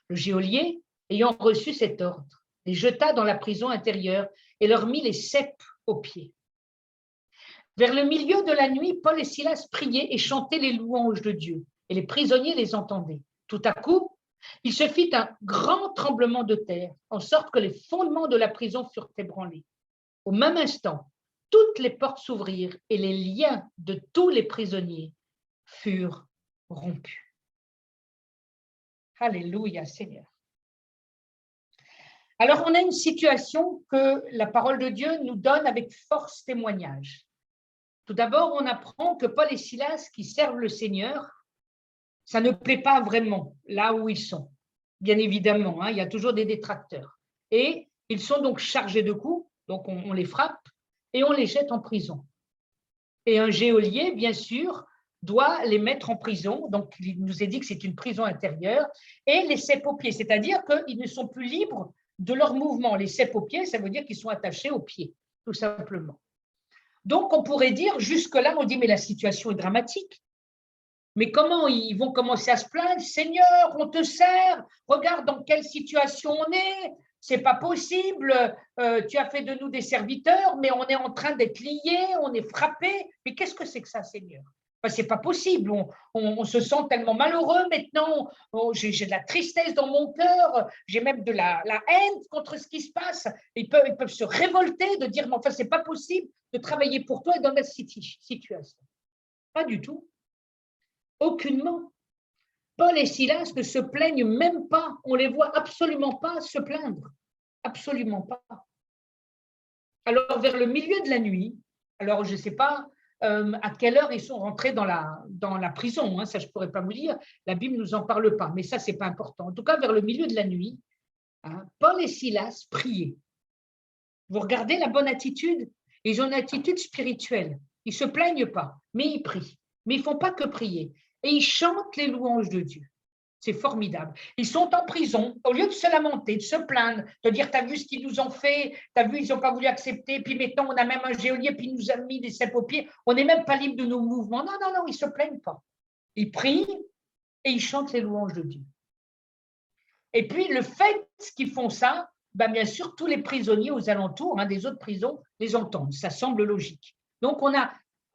Le geôlier, ayant reçu cet ordre, les jeta dans la prison intérieure et leur mit les ceps aux pieds. Vers le milieu de la nuit, Paul et Silas priaient et chantaient les louanges de Dieu, et les prisonniers les entendaient. Tout à coup, il se fit un grand tremblement de terre, en sorte que les fondements de la prison furent ébranlés. Au même instant, toutes les portes s'ouvrirent et les liens de tous les prisonniers furent rompus. Alléluia, Seigneur. Alors, on a une situation que la parole de Dieu nous donne avec force témoignage. Tout d'abord, on apprend que Paul et Silas, qui servent le Seigneur, ça ne plaît pas vraiment là où ils sont. Bien évidemment, hein, il y a toujours des détracteurs. Et ils sont donc chargés de coups, donc on les frappe et on les jette en prison. Et un geôlier, bien sûr, doit les mettre en prison. Donc, il nous est dit que c'est une prison intérieure et les cèpe-aux-pieds, c'est-à-dire qu'ils ne sont plus libres de leur mouvement. Les cèpe-aux-pieds, ça veut dire qu'ils sont attachés aux pieds, tout simplement. Donc, on pourrait dire, jusque-là, on dit, mais la situation est dramatique. Mais comment ils vont commencer à se plaindre? Seigneur, on te sert, regarde dans quelle situation on est, c'est pas possible, tu as fait de nous des serviteurs, mais on est en train d'être liés, on est frappés. Mais qu'est-ce que c'est que ça, Seigneur? Enfin, c'est pas possible, on se sent tellement malheureux maintenant, j'ai de la tristesse dans mon cœur, j'ai même de la haine contre ce qui se passe. Ils peuvent se révolter de dire, mais enfin, c'est pas possible de travailler pour toi et dans cette situation. Pas du tout. Aucunement. Paul et Silas ne se plaignent même pas. On les voit absolument pas se plaindre. Absolument pas. Alors, vers le milieu de la nuit, alors je ne sais pas à quelle heure ils sont rentrés dans la prison, hein, ça je ne pourrais pas vous dire, la Bible ne nous en parle pas, mais ça, ce n'est pas important. En tout cas, vers le milieu de la nuit, hein, Paul et Silas priaient. Vous regardez la bonne attitude? Ils ont une attitude spirituelle. Ils ne se plaignent pas, mais ils prient. Mais ils ne font pas que prier. Et ils chantent les louanges de Dieu. C'est formidable. Ils sont en prison, au lieu de se lamenter, de se plaindre, de dire, t'as vu ce qu'ils nous ont fait, t'as vu, ils n'ont pas voulu accepter, puis maintenant, on a même un geôlier, puis il nous a mis des cèpe-aux-pieds, on n'est même pas libre de nos mouvements. Non, non, non, ils ne se plaignent pas. Ils prient et ils chantent les louanges de Dieu. Et puis, le fait qu'ils font ça, ben, bien sûr, tous les prisonniers aux alentours, hein, des autres prisons, les entendent. Ça semble logique. Donc, on a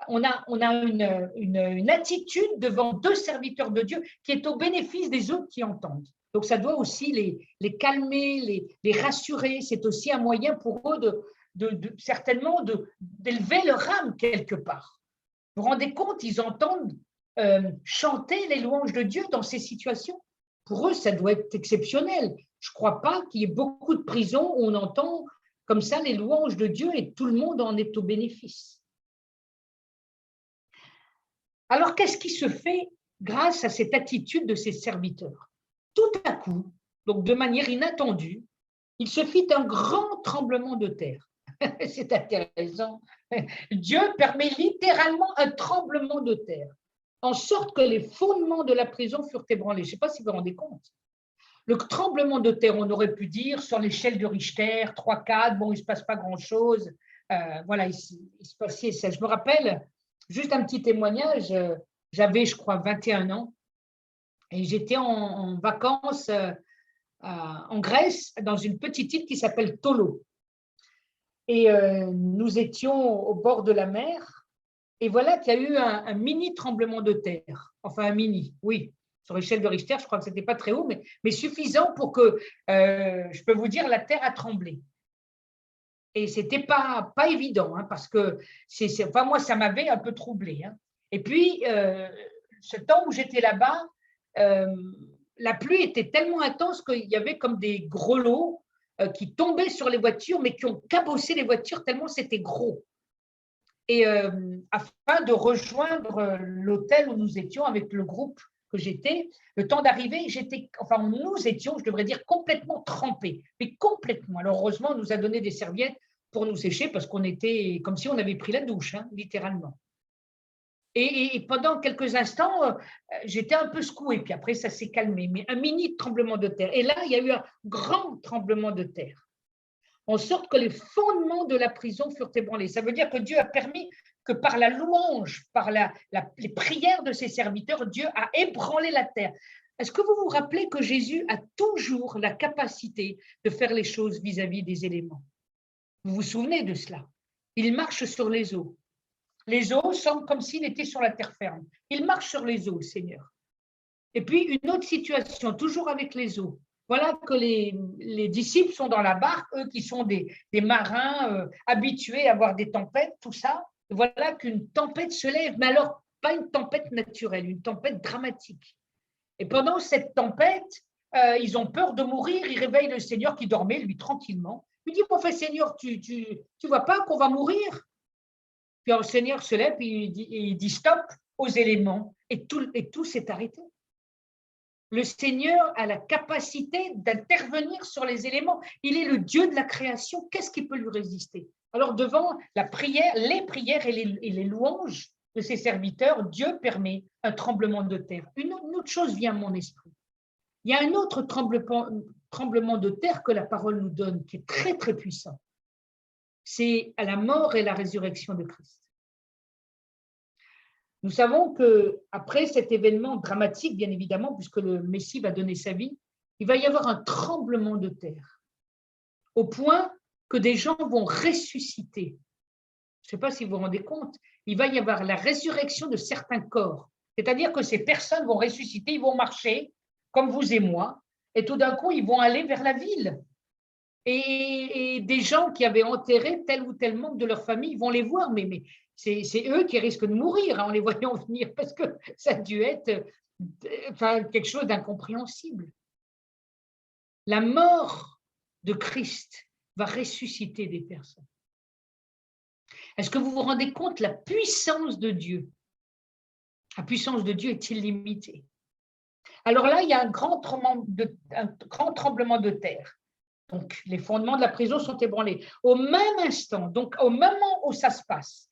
une attitude devant deux serviteurs de Dieu qui est au bénéfice des autres qui entendent. Donc, ça doit aussi les calmer, les rassurer. C'est aussi un moyen pour eux certainement d'élever leur âme quelque part. Vous vous rendez compte, ils entendent chanter les louanges de Dieu dans ces situations. Pour eux, ça doit être exceptionnel. Je ne crois pas qu'il y ait beaucoup de prisons où on entend comme ça les louanges de Dieu et tout le monde en est au bénéfice. Alors, qu'est-ce qui se fait grâce à cette attitude de ces serviteurs? Tout à coup, donc de manière inattendue, il se fit un grand tremblement de terre. C'est intéressant. Dieu permet littéralement un tremblement de terre, en sorte que les fondements de la prison furent ébranlés. Je ne sais pas si vous vous rendez compte. Le tremblement de terre, on aurait pu dire, sur l'échelle de Richter, 3, 4, bon, il ne se passe pas grand-chose. Voilà, il se passait ça. Je me rappelle, juste un petit témoignage, j'avais, je crois, 21 ans et j'étais en vacances en Grèce, dans une petite île qui s'appelle Tolo. Et nous étions au bord de la mer et voilà qu'il y a eu un mini tremblement de terre. Enfin, un mini, oui. Sur l'échelle de Richter, je crois que ce n'était pas très haut, mais suffisant pour que, je peux vous dire, la terre a tremblé. Et ce n'était pas évident, hein, parce que, enfin, moi, ça m'avait un peu troublé. Hein. Et puis, ce temps où j'étais là-bas, la pluie était tellement intense qu'il y avait comme des grelots qui tombaient sur les voitures, mais qui ont cabossé les voitures tellement c'était gros. Et afin de rejoindre l'hôtel où nous étions avec le groupe que j'étais, le temps d'arriver, nous étions, je devrais dire, complètement trempés, mais complètement. Alors heureusement, on nous a donné des serviettes pour nous sécher parce qu'on était comme si on avait pris la douche, hein, littéralement. Et pendant quelques instants, j'étais un peu secouée, puis après ça s'est calmé, mais un mini tremblement de terre. Et là, il y a eu un grand tremblement de terre, en sorte que les fondements de la prison furent ébranlés. Ça veut dire que Dieu a permis que par la louange, par les prières de ses serviteurs, Dieu a ébranlé la terre. Est-ce que vous vous rappelez que Jésus a toujours la capacité de faire les choses vis-à-vis des éléments? Vous vous souvenez de cela? Il marche sur les eaux. Les eaux semblent comme s'il était sur la terre ferme. Il marche sur les eaux, le Seigneur. Et puis, une autre situation, toujours avec les eaux. Voilà que les disciples sont dans la barque, eux qui sont des marins habitués à voir des tempêtes, tout ça. Voilà qu'une tempête se lève, mais alors pas une tempête naturelle, une tempête dramatique. Et pendant cette tempête, ils ont peur de mourir. Ils réveillent le Seigneur qui dormait, lui, tranquillement. Il dit, mon frère Seigneur, tu vois pas qu'on va mourir? Puis le Seigneur se lève et il dit stop aux éléments. Et tout s'est arrêté. Le Seigneur a la capacité d'intervenir sur les éléments. Il est le Dieu de la création. Qu'est-ce qui peut lui résister? Alors, devant la prière, les prières et les louanges de ses serviteurs, Dieu permet un tremblement de terre. Une autre chose vient à mon esprit. Il y a un autre tremblement de terre que la parole nous donne, qui est très, très puissant. C'est à la mort et la résurrection de Christ. Nous savons qu'après cet événement dramatique, bien évidemment, puisque le Messie va donner sa vie, il va y avoir un tremblement de terre, au point que des gens vont ressusciter. Je ne sais pas si vous vous rendez compte, il va y avoir la résurrection de certains corps. C'est-à-dire que ces personnes vont ressusciter, ils vont marcher, comme vous et moi, et tout d'un coup, ils vont aller vers la ville. Et des gens qui avaient enterré tel ou tel membre de leur famille vont les voir, mais c'est eux qui risquent de mourir en les voyant venir, parce que ça a dû être quelque chose d'incompréhensible. La mort de Christ va ressusciter des personnes. Est-ce que vous vous rendez compte de la puissance de Dieu? La puissance de Dieu est illimitée. Alors là, il y a un grand tremblement de terre. Donc, les fondements de la prison sont ébranlés. Au même instant, donc au moment où ça se passe,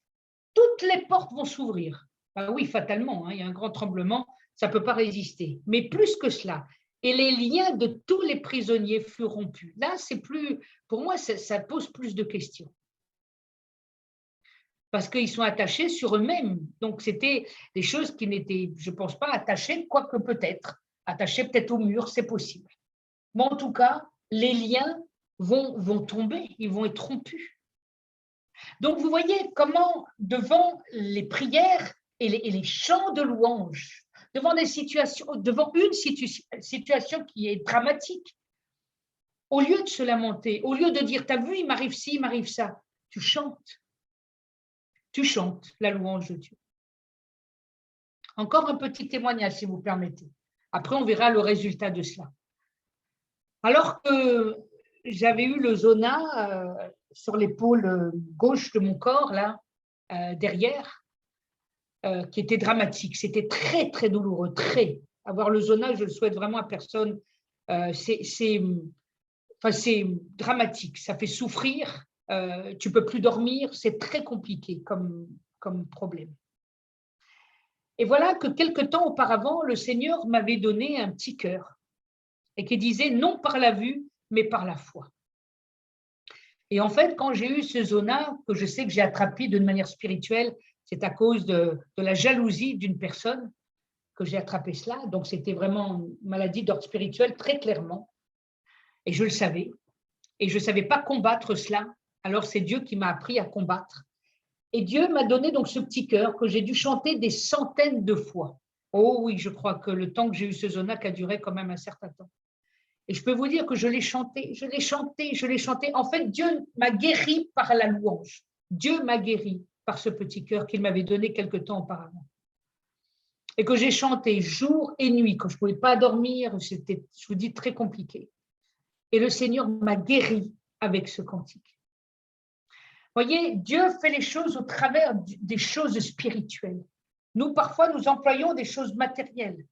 toutes les portes vont s'ouvrir. Ben oui, fatalement, il y a un grand tremblement, ça ne peut pas résister. Mais plus que cela, et les liens de tous les prisonniers furent rompus. Là, c'est plus, pour moi, ça pose plus de questions. Parce qu'ils sont attachés sur eux-mêmes. Donc, c'était des choses qui n'étaient, je ne pense pas, attachées, quoique peut-être. Attachées peut-être au mur, c'est possible. Mais en tout cas, les liens vont tomber, ils vont être rompus. Donc, vous voyez comment, devant les prières et les chants de louange, devant une situation qui est dramatique, au lieu de se lamenter, au lieu de dire, t'as vu, il m'arrive ci, il m'arrive ça, tu chantes la louange de Dieu. Encore un petit témoignage, si vous permettez. Après, on verra le résultat de cela. Alors que j'avais eu le zona sur l'épaule gauche de mon corps, là, derrière, qui était dramatique. C'était très, très douloureux, très. Avoir le zona, je le souhaite vraiment à personne. C'est dramatique, ça fait souffrir, tu ne peux plus dormir, c'est très compliqué comme problème. Et voilà que quelque temps auparavant, le Seigneur m'avait donné un petit cœur et qui disait non par la vue, mais par la foi. Et en fait, quand j'ai eu ce zona, que je sais que j'ai attrapé d'une manière spirituelle, c'est à cause de la jalousie d'une personne que j'ai attrapé cela. Donc, c'était vraiment une maladie d'ordre spirituel, très clairement. Et je le savais. Et je ne savais pas combattre cela. Alors, c'est Dieu qui m'a appris à combattre. Et Dieu m'a donné donc ce petit cœur que j'ai dû chanter des centaines de fois. Oh oui, je crois que le temps que j'ai eu ce zona a duré quand même un certain temps. Et je peux vous dire que je l'ai chanté. En fait, Dieu m'a guéri par la louange. Dieu m'a guéri par ce petit cœur qu'il m'avait donné quelque temps auparavant. Et que j'ai chanté jour et nuit, quand je ne pouvais pas dormir, c'était, je vous dis, très compliqué. Et le Seigneur m'a guéri avec ce cantique. Voyez, Dieu fait les choses au travers des choses spirituelles. Nous, parfois, nous employons des choses matérielles.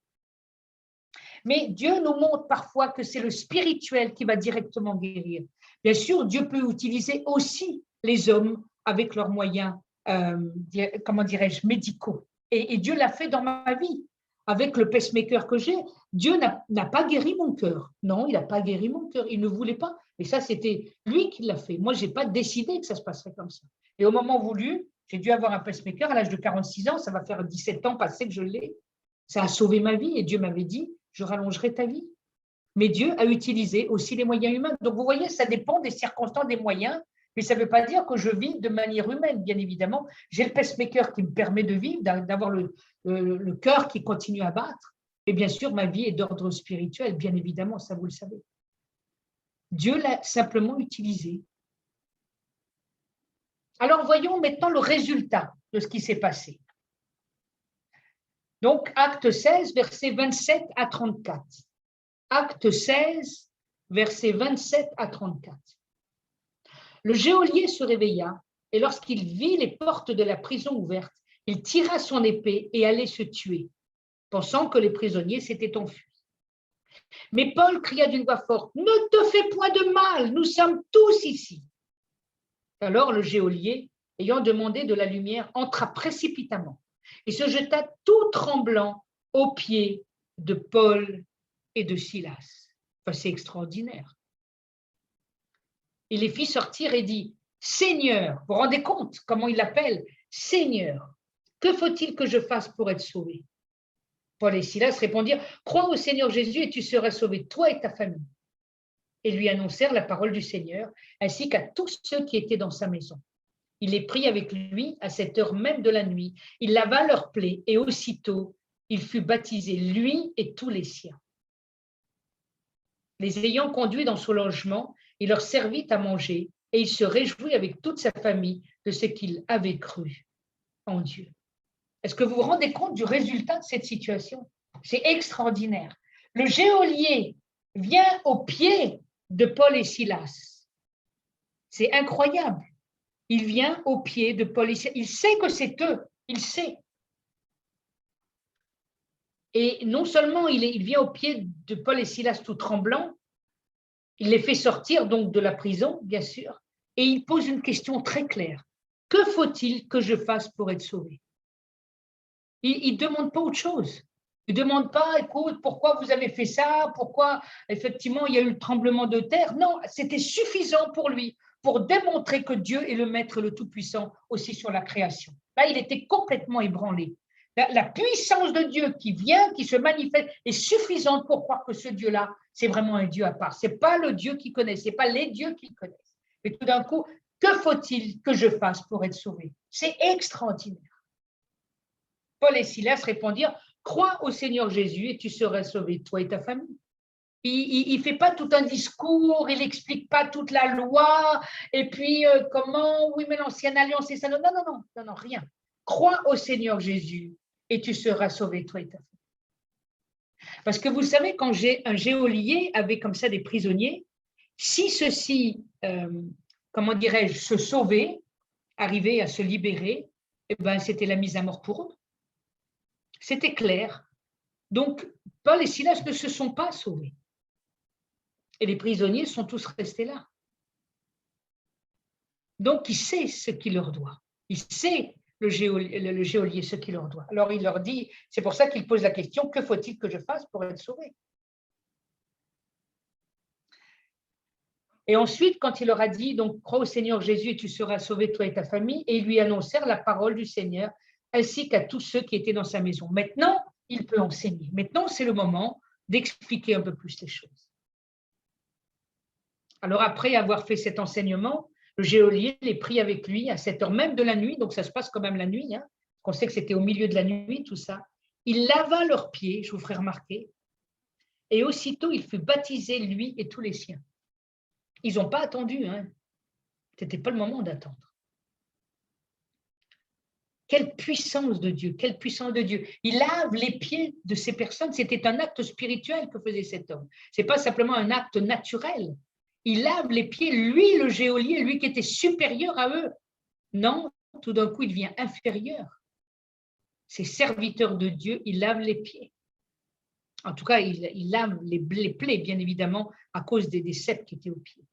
Mais Dieu nous montre parfois que c'est le spirituel qui va directement guérir. Bien sûr, Dieu peut utiliser aussi les hommes avec leurs moyens, comment dirais-je, médicaux. Et Dieu l'a fait dans ma vie. Avec le pacemaker que j'ai, Dieu n'a pas guéri mon cœur. Non, il n'a pas guéri mon cœur. Il ne voulait pas. Et ça, c'était lui qui l'a fait. Moi, je n'ai pas décidé que ça se passerait comme ça. Et au moment voulu, j'ai dû avoir un pacemaker à l'âge de 46 ans. Ça va faire 17 ans passé que je l'ai. Ça a sauvé ma vie. Et Dieu m'avait dit, je rallongerai ta vie. Mais Dieu a utilisé aussi les moyens humains. Donc, vous voyez, ça dépend des circonstances, des moyens. Mais ça ne veut pas dire que je vis de manière humaine, bien évidemment. J'ai le pacemaker qui me permet de vivre, d'avoir le cœur qui continue à battre. Et bien sûr, ma vie est d'ordre spirituel, bien évidemment, ça vous le savez. Dieu l'a simplement utilisé. Alors, voyons maintenant le résultat de ce qui s'est passé. Donc, acte 16, versets 27 à 34. Acte 16, versets 27 à 34. Le geôlier se réveilla, et lorsqu'il vit les portes de la prison ouvertes, il tira son épée et allait se tuer, pensant que les prisonniers s'étaient enfuis. Mais Paul cria d'une voix forte, « Ne te fais point de mal, nous sommes tous ici. » Alors le geôlier, ayant demandé de la lumière, entra précipitamment et se jeta tout tremblant aux pieds de Paul et de Silas. Enfin, c'est extraordinaire. Il les fit sortir et dit, « Seigneur, vous vous rendez compte comment il l'appelle? Seigneur, que faut-il que je fasse pour être sauvé ?» Paul et Silas répondirent, « Crois au Seigneur Jésus et tu seras sauvé, toi et ta famille. » Et lui annoncèrent la parole du Seigneur, ainsi qu'à tous ceux qui étaient dans sa maison. Il les prit avec lui à cette heure même de la nuit. Il lava leurs plaies et aussitôt, il fut baptisé, lui et tous les siens. Les ayant conduits dans son logement, il leur servit à manger et il se réjouit avec toute sa famille de ce qu'il avait cru en Dieu. Est-ce que vous vous rendez compte du résultat de cette situation? C'est extraordinaire. Le geôlier vient au pied de Paul et Silas. C'est incroyable. Il vient au pied de Paul et Silas. Il sait que c'est eux. Il sait. Et non seulement il vient au pied de Paul et Silas tout tremblant, il les fait sortir donc de la prison, bien sûr, et il pose une question très claire. Que faut-il que je fasse pour être sauvé? Il ne demande pas autre chose. Il ne demande pas, écoute, pourquoi vous avez fait ça? Pourquoi, effectivement, il y a eu le tremblement de terre? Non, c'était suffisant pour lui, pour démontrer que Dieu est le Maître le Tout-Puissant aussi sur la création. Là, il était complètement ébranlé. La puissance de Dieu qui vient, qui se manifeste, est suffisante pour croire que ce Dieu-là, c'est vraiment un Dieu à part. Ce n'est pas le Dieu qu'il connaît, ce n'est pas les dieux qu'il connaît. Et tout d'un coup, que faut-il que je fasse pour être sauvé? C'est extraordinaire. Paul et Silas répondirent, « Crois au Seigneur Jésus et tu seras sauvé, toi et ta famille. » Il ne fait pas tout un discours, il n'explique pas toute la loi, et puis comment, oui, mais l'ancienne alliance, c'est ça. Non, non, non, non, non, rien. Crois au Seigneur Jésus et tu seras sauvé, toi et ta famille. Parce que vous savez, quand un geôlier avait comme ça des prisonniers, si ceux-ci, comment dirais-je, se sauvaient, arrivaient à se libérer, eh ben, c'était la mise à mort pour eux. C'était clair. Donc, Paul et Silas ne se sont pas sauvés. Et les prisonniers sont tous restés là. Donc, il sait ce qu'il leur doit. Il sait, le geôlier, ce qu'il leur doit. Alors, il leur dit, c'est pour ça qu'il pose la question, que faut-il que je fasse pour être sauvé? Et ensuite, quand il leur a dit, donc, crois au Seigneur Jésus et tu seras sauvé, toi et ta famille, et ils lui annoncèrent la parole du Seigneur, ainsi qu'à tous ceux qui étaient dans sa maison. Maintenant, il peut enseigner. Maintenant, c'est le moment d'expliquer un peu plus les choses. Alors, après avoir fait cet enseignement, le geôlier les prit avec lui à cette heure même de la nuit, donc ça se passe quand même la nuit, hein, on sait que c'était au milieu de la nuit, tout ça. Il lava leurs pieds, je vous ferai remarquer, et aussitôt il fut baptisé, lui et tous les siens. Ils n'ont pas attendu, hein. Ce n'était pas le moment d'attendre. Quelle puissance de Dieu, quelle puissance de Dieu. Il lave les pieds de ces personnes, c'était un acte spirituel que faisait cet homme. Ce n'est pas simplement un acte naturel. Il lave les pieds, lui, le geôlier, lui qui était supérieur à eux. Non, tout d'un coup, il devient inférieur. Ces serviteurs de Dieu, il lave les pieds. En tout cas, il lave les plaies, bien évidemment, à cause des cèpes qui étaient aux pieds.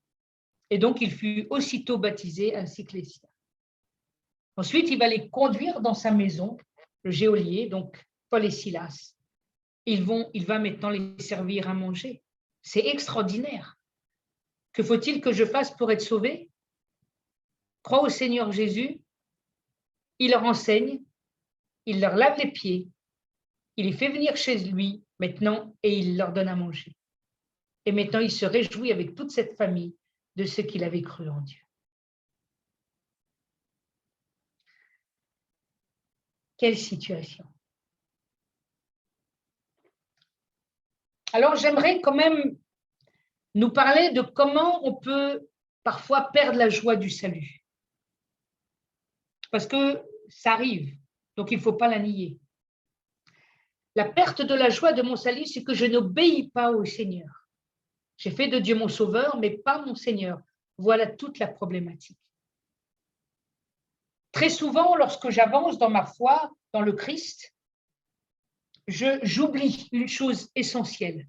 Et donc, il fut aussitôt baptisé ainsi que les siens. Ensuite, il va les conduire dans sa maison, le geôlier, donc Paul et Silas. Il va maintenant les servir à manger. C'est extraordinaire. Que faut-il que je fasse pour être sauvé? Crois au Seigneur Jésus, il leur enseigne, il leur lave les pieds, il les fait venir chez lui maintenant et il leur donne à manger. Et maintenant, il se réjouit avec toute cette famille de ce qu'il avait cru en Dieu. Quelle situation! Alors, j'aimerais quand même nous parlait de comment on peut parfois perdre la joie du salut. Parce que ça arrive, donc il ne faut pas la nier. La perte de la joie de mon salut, c'est que je n'obéis pas au Seigneur. J'ai fait de Dieu mon sauveur, mais pas mon Seigneur. Voilà toute la problématique. Très souvent, lorsque j'avance dans ma foi, dans le Christ, j'oublie une chose essentielle.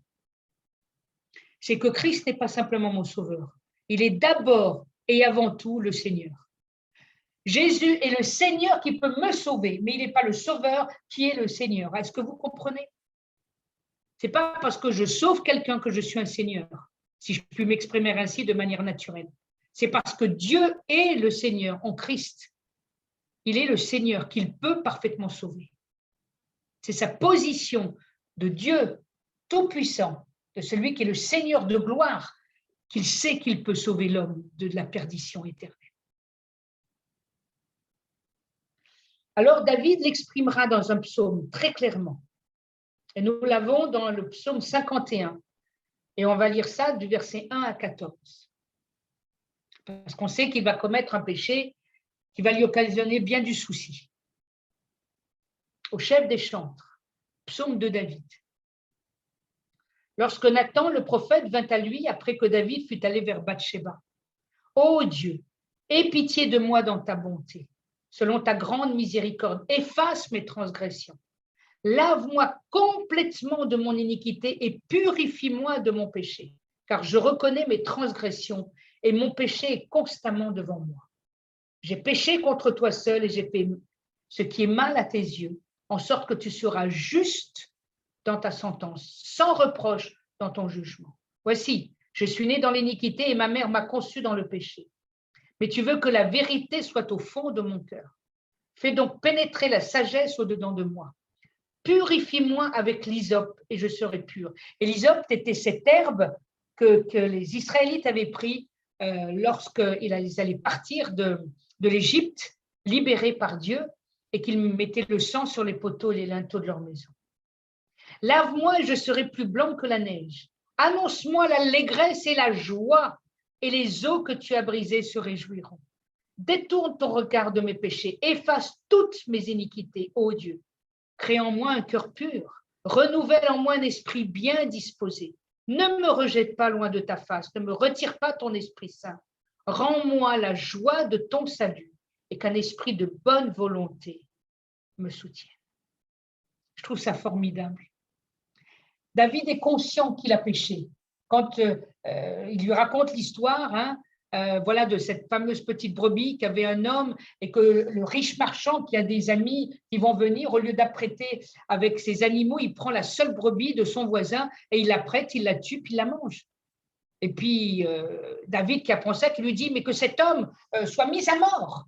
C'est que Christ n'est pas simplement mon sauveur. Il est d'abord et avant tout le Seigneur. Jésus est le Seigneur qui peut me sauver, mais il n'est pas le sauveur qui est le Seigneur. Est-ce que vous comprenez? Ce n'est pas parce que je sauve quelqu'un que je suis un Seigneur, si je puis m'exprimer ainsi de manière naturelle. C'est parce que Dieu est le Seigneur en Christ. Il est le Seigneur qu'il peut parfaitement sauver. C'est sa position de Dieu tout-puissant, de celui qui est le Seigneur de gloire, qu'il sait qu'il peut sauver l'homme de la perdition éternelle. Alors David l'exprimera dans un psaume très clairement. Et nous l'avons dans le psaume 51. Et on va lire ça du verset 1 à 14. Parce qu'on sait qu'il va commettre un péché qui va lui occasionner bien du souci. Au chef des chantres, psaume de David. Lorsque Nathan, le prophète, vint à lui après que David fut allé vers Bathsheba. Ô Dieu, aie pitié de moi dans ta bonté. Selon ta grande miséricorde, efface mes transgressions. Lave-moi complètement de mon iniquité et purifie-moi de mon péché, car je reconnais mes transgressions et mon péché est constamment devant moi. J'ai péché contre toi seul et j'ai fait ce qui est mal à tes yeux, en sorte que tu seras juste dans ta sentence, sans reproche dans ton jugement. Voici, je suis né dans l'iniquité et ma mère m'a conçu dans le péché. Mais tu veux que la vérité soit au fond de mon cœur. Fais donc pénétrer la sagesse au-dedans de moi. Purifie-moi avec l'hysope et je serai pur. Et l'hysope était cette herbe que les Israélites avaient pris lorsqu'ils allaient partir de l'Égypte, libérés par Dieu, et qu'ils mettaient le sang sur les poteaux et les linteaux de leur maison. Lave-moi et je serai plus blanc que la neige. Annonce-moi l'allégresse et la joie, et les eaux que tu as brisées se réjouiront. Détourne ton regard de mes péchés, efface toutes mes iniquités, ô Dieu. Crée en moi un cœur pur, renouvelle en moi un esprit bien disposé. Ne me rejette pas loin de ta face, ne me retire pas ton Esprit Saint. Rends-moi la joie de ton salut et qu'un esprit de bonne volonté me soutienne. Je trouve ça formidable. David est conscient qu'il a péché. Quand il lui raconte l'histoire, voilà, de cette fameuse petite brebis qu'avait un homme et que le riche marchand qui a des amis qui vont venir, au lieu d'apprêter avec ses animaux, il prend la seule brebis de son voisin et il l'apprête, il la tue, puis il la mange. Et puis David qui apprend ça, qui lui dit, mais que cet homme soit mis à mort.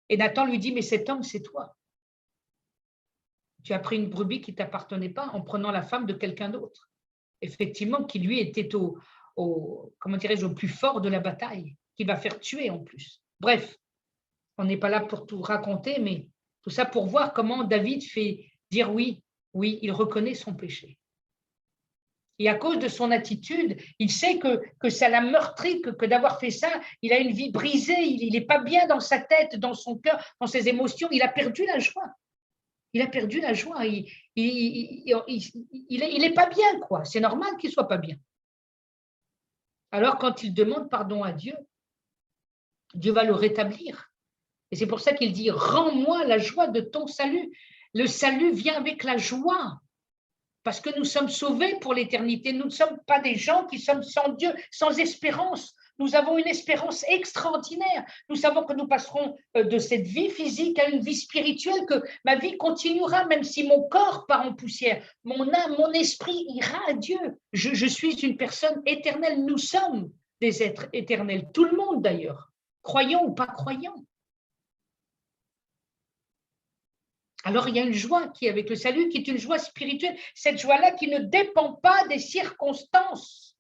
Et Nathan lui dit, mais cet homme, c'est toi. Tu as pris une brebis qui ne t'appartenait pas en prenant la femme de quelqu'un d'autre. Effectivement, qui lui était comment dirais-je, au plus fort de la bataille, qui va faire tuer en plus. Bref, on n'est pas là pour tout raconter, mais tout ça pour voir comment David fait dire oui, il reconnaît son péché. Et à cause de son attitude, il sait que ça l'a meurtri, que d'avoir fait ça, il a une vie brisée, il n'est pas bien dans sa tête, dans son cœur, dans ses émotions, il a perdu la joie. Il a perdu la joie, il n'est pas bien, quoi. C'est normal qu'il ne soit pas bien. Alors, quand il demande pardon à Dieu, Dieu va le rétablir. Et c'est pour ça qu'il dit, rends-moi la joie de ton salut. Le salut vient avec la joie, parce que nous sommes sauvés pour l'éternité. Nous ne sommes pas des gens qui sommes sans Dieu, sans espérance. Nous avons une espérance extraordinaire. Nous savons que nous passerons de cette vie physique à une vie spirituelle, que ma vie continuera, même si mon corps part en poussière. Mon âme, mon esprit ira à Dieu. Je suis une personne éternelle. Nous sommes des êtres éternels. Tout le monde d'ailleurs, croyant ou pas croyant. Alors, il y a une joie qui est avec le salut, qui est une joie spirituelle. Cette joie-là qui ne dépend pas des circonstances.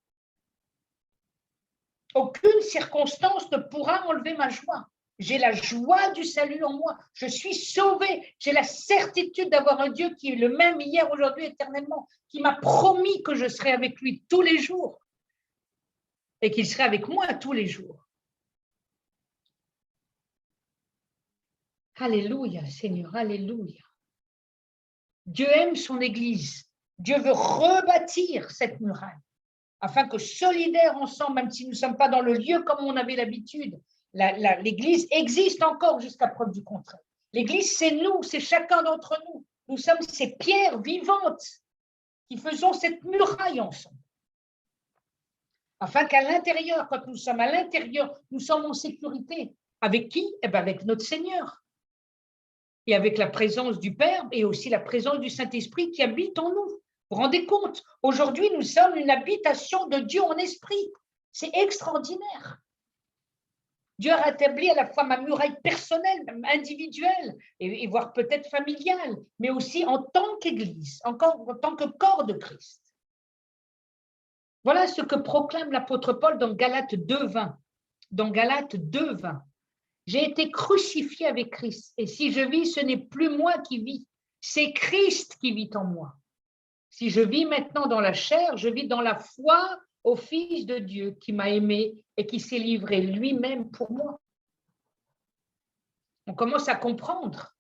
Aucune circonstance ne pourra enlever ma joie. J'ai la joie du salut en moi. Je suis sauvé. J'ai la certitude d'avoir un Dieu qui est le même hier, aujourd'hui, éternellement, qui m'a promis que je serai avec lui tous les jours. et qu'il serait avec moi tous les jours. Alléluia, Seigneur, alléluia. Dieu aime son Église. Dieu veut rebâtir cette muraille afin que solidaires ensemble, même si nous ne sommes pas dans le lieu comme on avait l'habitude, l'Église existe encore jusqu'à preuve du contraire. L'Église, c'est nous, c'est chacun d'entre nous. Nous sommes ces pierres vivantes qui faisons cette muraille ensemble. Afin qu'à l'intérieur, quand nous sommes à l'intérieur, nous sommes en sécurité. Avec qui? Eh bien, avec notre Seigneur. Et avec la présence du Père et aussi la présence du Saint-Esprit qui habite en nous. Vous vous rendez compte? Aujourd'hui, nous sommes une habitation de Dieu en esprit. C'est extraordinaire. Dieu a rétabli à la fois ma muraille personnelle, même individuelle, et voire peut-être familiale, mais aussi en tant qu'Église, en tant que corps de Christ. Voilà ce que proclame l'apôtre Paul dans Galates 2:20. Dans Galates 2:20. J'ai été crucifié avec Christ, et si je vis, ce n'est plus moi qui vis, c'est Christ qui vit en moi. Si je vis maintenant dans la chair, je vis dans la foi au Fils de Dieu qui m'a aimé et qui s'est livré lui-même pour moi. On commence à comprendre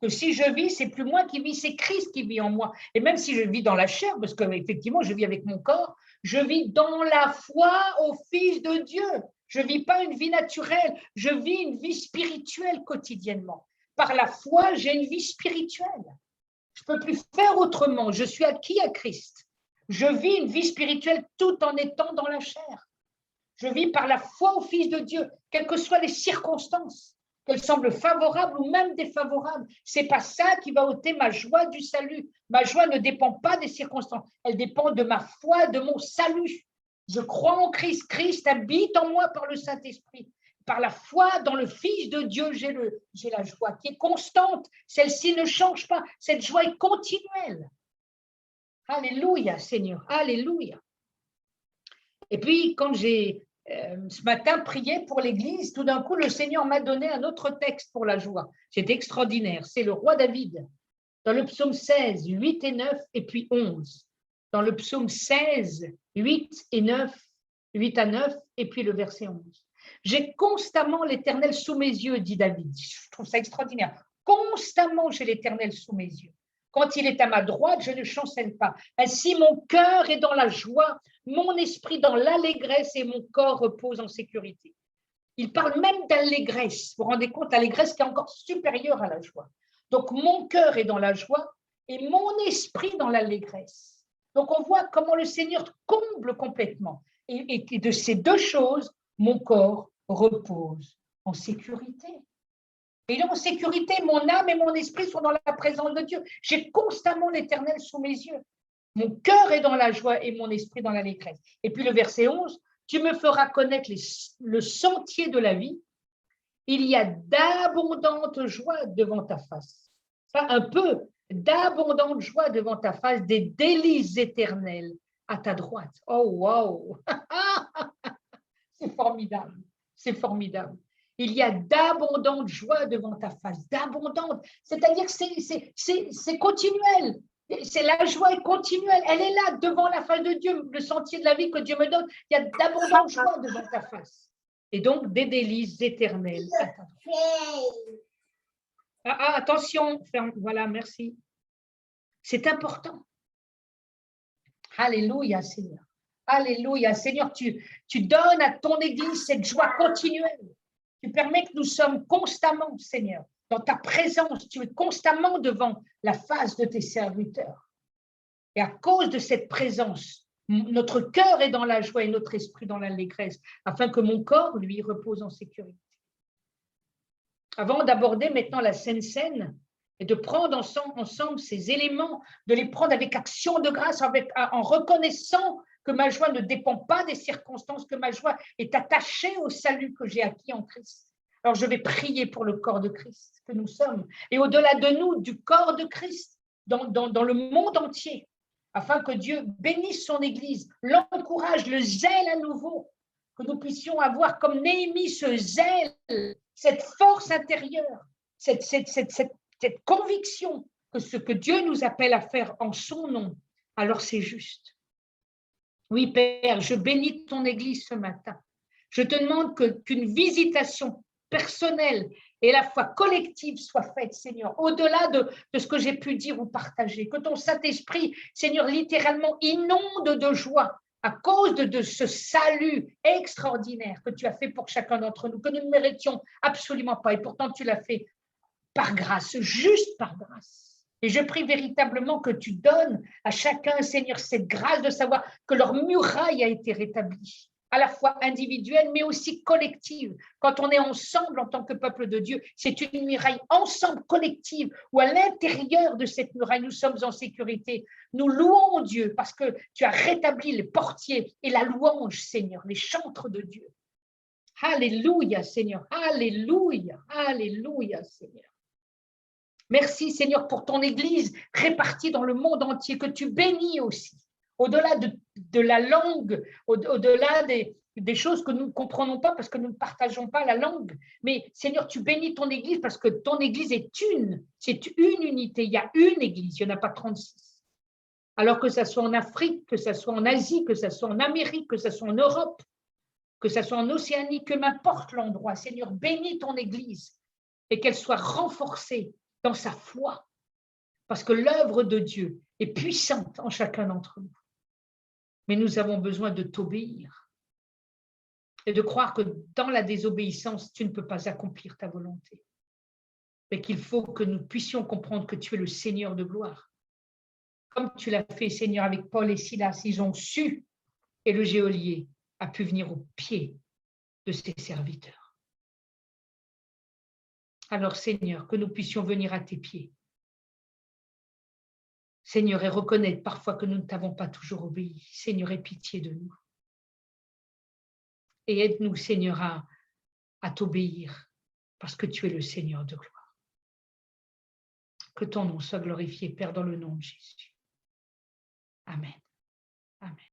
que si je vis, c'est plus moi qui vis, c'est Christ qui vit en moi. Et même si je vis dans la chair, parce qu'effectivement, je vis avec mon corps, je vis dans la foi au Fils de Dieu. Je ne vis pas une vie naturelle, je vis une vie spirituelle quotidiennement. Par la foi, j'ai une vie spirituelle. Je ne peux plus faire autrement. Je suis acquis à Christ. Je vis une vie spirituelle tout en étant dans la chair. Je vis par la foi au Fils de Dieu, quelles que soient les circonstances, qu'elles semblent favorables ou même défavorables. Ce n'est pas ça qui va ôter ma joie du salut. Ma joie ne dépend pas des circonstances. Elle dépend de ma foi, de mon salut. Je crois en Christ. Christ habite en moi par le Saint-Esprit. Par la foi dans le Fils de Dieu, j'ai la joie qui est constante. Celle-ci ne change pas. Cette joie est continuelle. Alléluia, Seigneur. Alléluia. Et puis, quand j'ai ce matin prié pour l'Église, tout d'un coup, le Seigneur m'a donné un autre texte pour la joie. C'est extraordinaire. C'est le roi David. Dans le psaume 16, 8 et 9, et puis 11. Dans le psaume 16, 8 et 9, 8 à 9, et puis le verset 11. J'ai constamment l'Éternel sous mes yeux, dit David. Je trouve ça extraordinaire. Constamment, j'ai l'Éternel sous mes yeux. Quand il est à ma droite, je ne chancelle pas. Ainsi, mon cœur est dans la joie, mon esprit dans l'allégresse et mon corps repose en sécurité. Il parle même d'allégresse. Vous vous rendez compte, allégresse qui est encore supérieure à la joie. Donc, mon cœur est dans la joie et mon esprit dans l'allégresse. Donc, on voit comment le Seigneur comble complètement. Et de ces deux choses, mon corps repose en sécurité. Et il est en sécurité, mon âme et mon esprit sont dans la présence de Dieu. J'ai constamment l'Éternel sous mes yeux. Mon cœur est dans la joie et mon esprit dans l'allégresse. Et puis le verset 11, tu me feras connaître le sentier de la vie. Il y a d'abondantes joies devant ta face. Enfin, un peu d'abondantes joies devant ta face, des délices éternelles à ta droite. Oh, wow! C'est formidable. C'est formidable. Il y a d'abondantes joies devant ta face, d'abondantes. C'est-à-dire que c'est continuel. La joie est continuelle. Elle est là, devant la face de Dieu, le sentier de la vie que Dieu me donne. Il y a d'abondantes joies devant ta face. Et donc, des délices éternelles. Attention, voilà, merci. C'est important. Alléluia, Seigneur. Alléluia, Seigneur, tu donnes à ton Église cette joie continuelle. Tu permets que nous sommes constamment, Seigneur, dans ta présence. Tu es constamment devant la face de tes serviteurs. Et à cause de cette présence, notre cœur est dans la joie et notre esprit dans l'allégresse, afin que mon corps, lui, repose en sécurité. Avant d'aborder maintenant la Sainte Seine et de prendre ensemble ces éléments, de les prendre avec action de grâce, en reconnaissant que ma joie ne dépend pas des circonstances, que ma joie est attachée au salut que j'ai acquis en Christ. Alors, je vais prier pour le corps de Christ que nous sommes, et au-delà de nous, du corps de Christ, dans le monde entier, afin que Dieu bénisse son Église, l'encourage, le zèle à nouveau, que nous puissions avoir comme Néhémie ce zèle, cette force intérieure, cette conviction que ce que Dieu nous appelle à faire en son nom, alors c'est juste. Oui, Père, je bénis ton Église ce matin. Je te demande qu'une visitation personnelle et à la fois collective soit faite, Seigneur, au-delà de ce que j'ai pu dire ou partager. Que ton Saint-Esprit, Seigneur, littéralement inonde de joie à cause de ce salut extraordinaire que tu as fait pour chacun d'entre nous, que nous ne méritions absolument pas. Et pourtant, tu l'as fait par grâce, juste par grâce. Et je prie véritablement que tu donnes à chacun, Seigneur, cette grâce de savoir que leur muraille a été rétablie, à la fois individuelle, mais aussi collective. Quand on est ensemble en tant que peuple de Dieu, c'est une muraille ensemble collective, où à l'intérieur de cette muraille, nous sommes en sécurité. Nous louons Dieu parce que tu as rétabli les portiers et la louange, Seigneur, les chantres de Dieu. Alléluia, Seigneur. Alléluia. Alléluia, Seigneur. Merci Seigneur pour ton Église répartie dans le monde entier, que tu bénis aussi, au-delà de la langue, au-delà des choses que nous ne comprenons pas parce que nous ne partageons pas la langue. Mais Seigneur, tu bénis ton Église parce que ton Église est c'est une unité. Il y a une Église, il n'y en a pas 36. Alors que ce soit en Afrique, que ce soit en Asie, que ce soit en Amérique, que ce soit en Europe, que ce soit en Océanie, que m'importe l'endroit. Seigneur, bénis ton Église et qu'elle soit renforcée dans sa foi, parce que l'œuvre de Dieu est puissante en chacun d'entre nous. Mais nous avons besoin de t'obéir et de croire que dans la désobéissance, tu ne peux pas accomplir ta volonté, mais qu'il faut que nous puissions comprendre que tu es le Seigneur de gloire. Comme tu l'as fait, Seigneur, avec Paul et Silas, ils ont su, et le geôlier a pu venir au pied de ses serviteurs. Alors, Seigneur, que nous puissions venir à tes pieds, Seigneur, et reconnaître parfois que nous ne t'avons pas toujours obéi. Seigneur, aie pitié de nous. Et aide-nous, Seigneur, à t'obéir, parce que tu es le Seigneur de gloire. Que ton nom soit glorifié, Père, dans le nom de Jésus. Amen. Amen.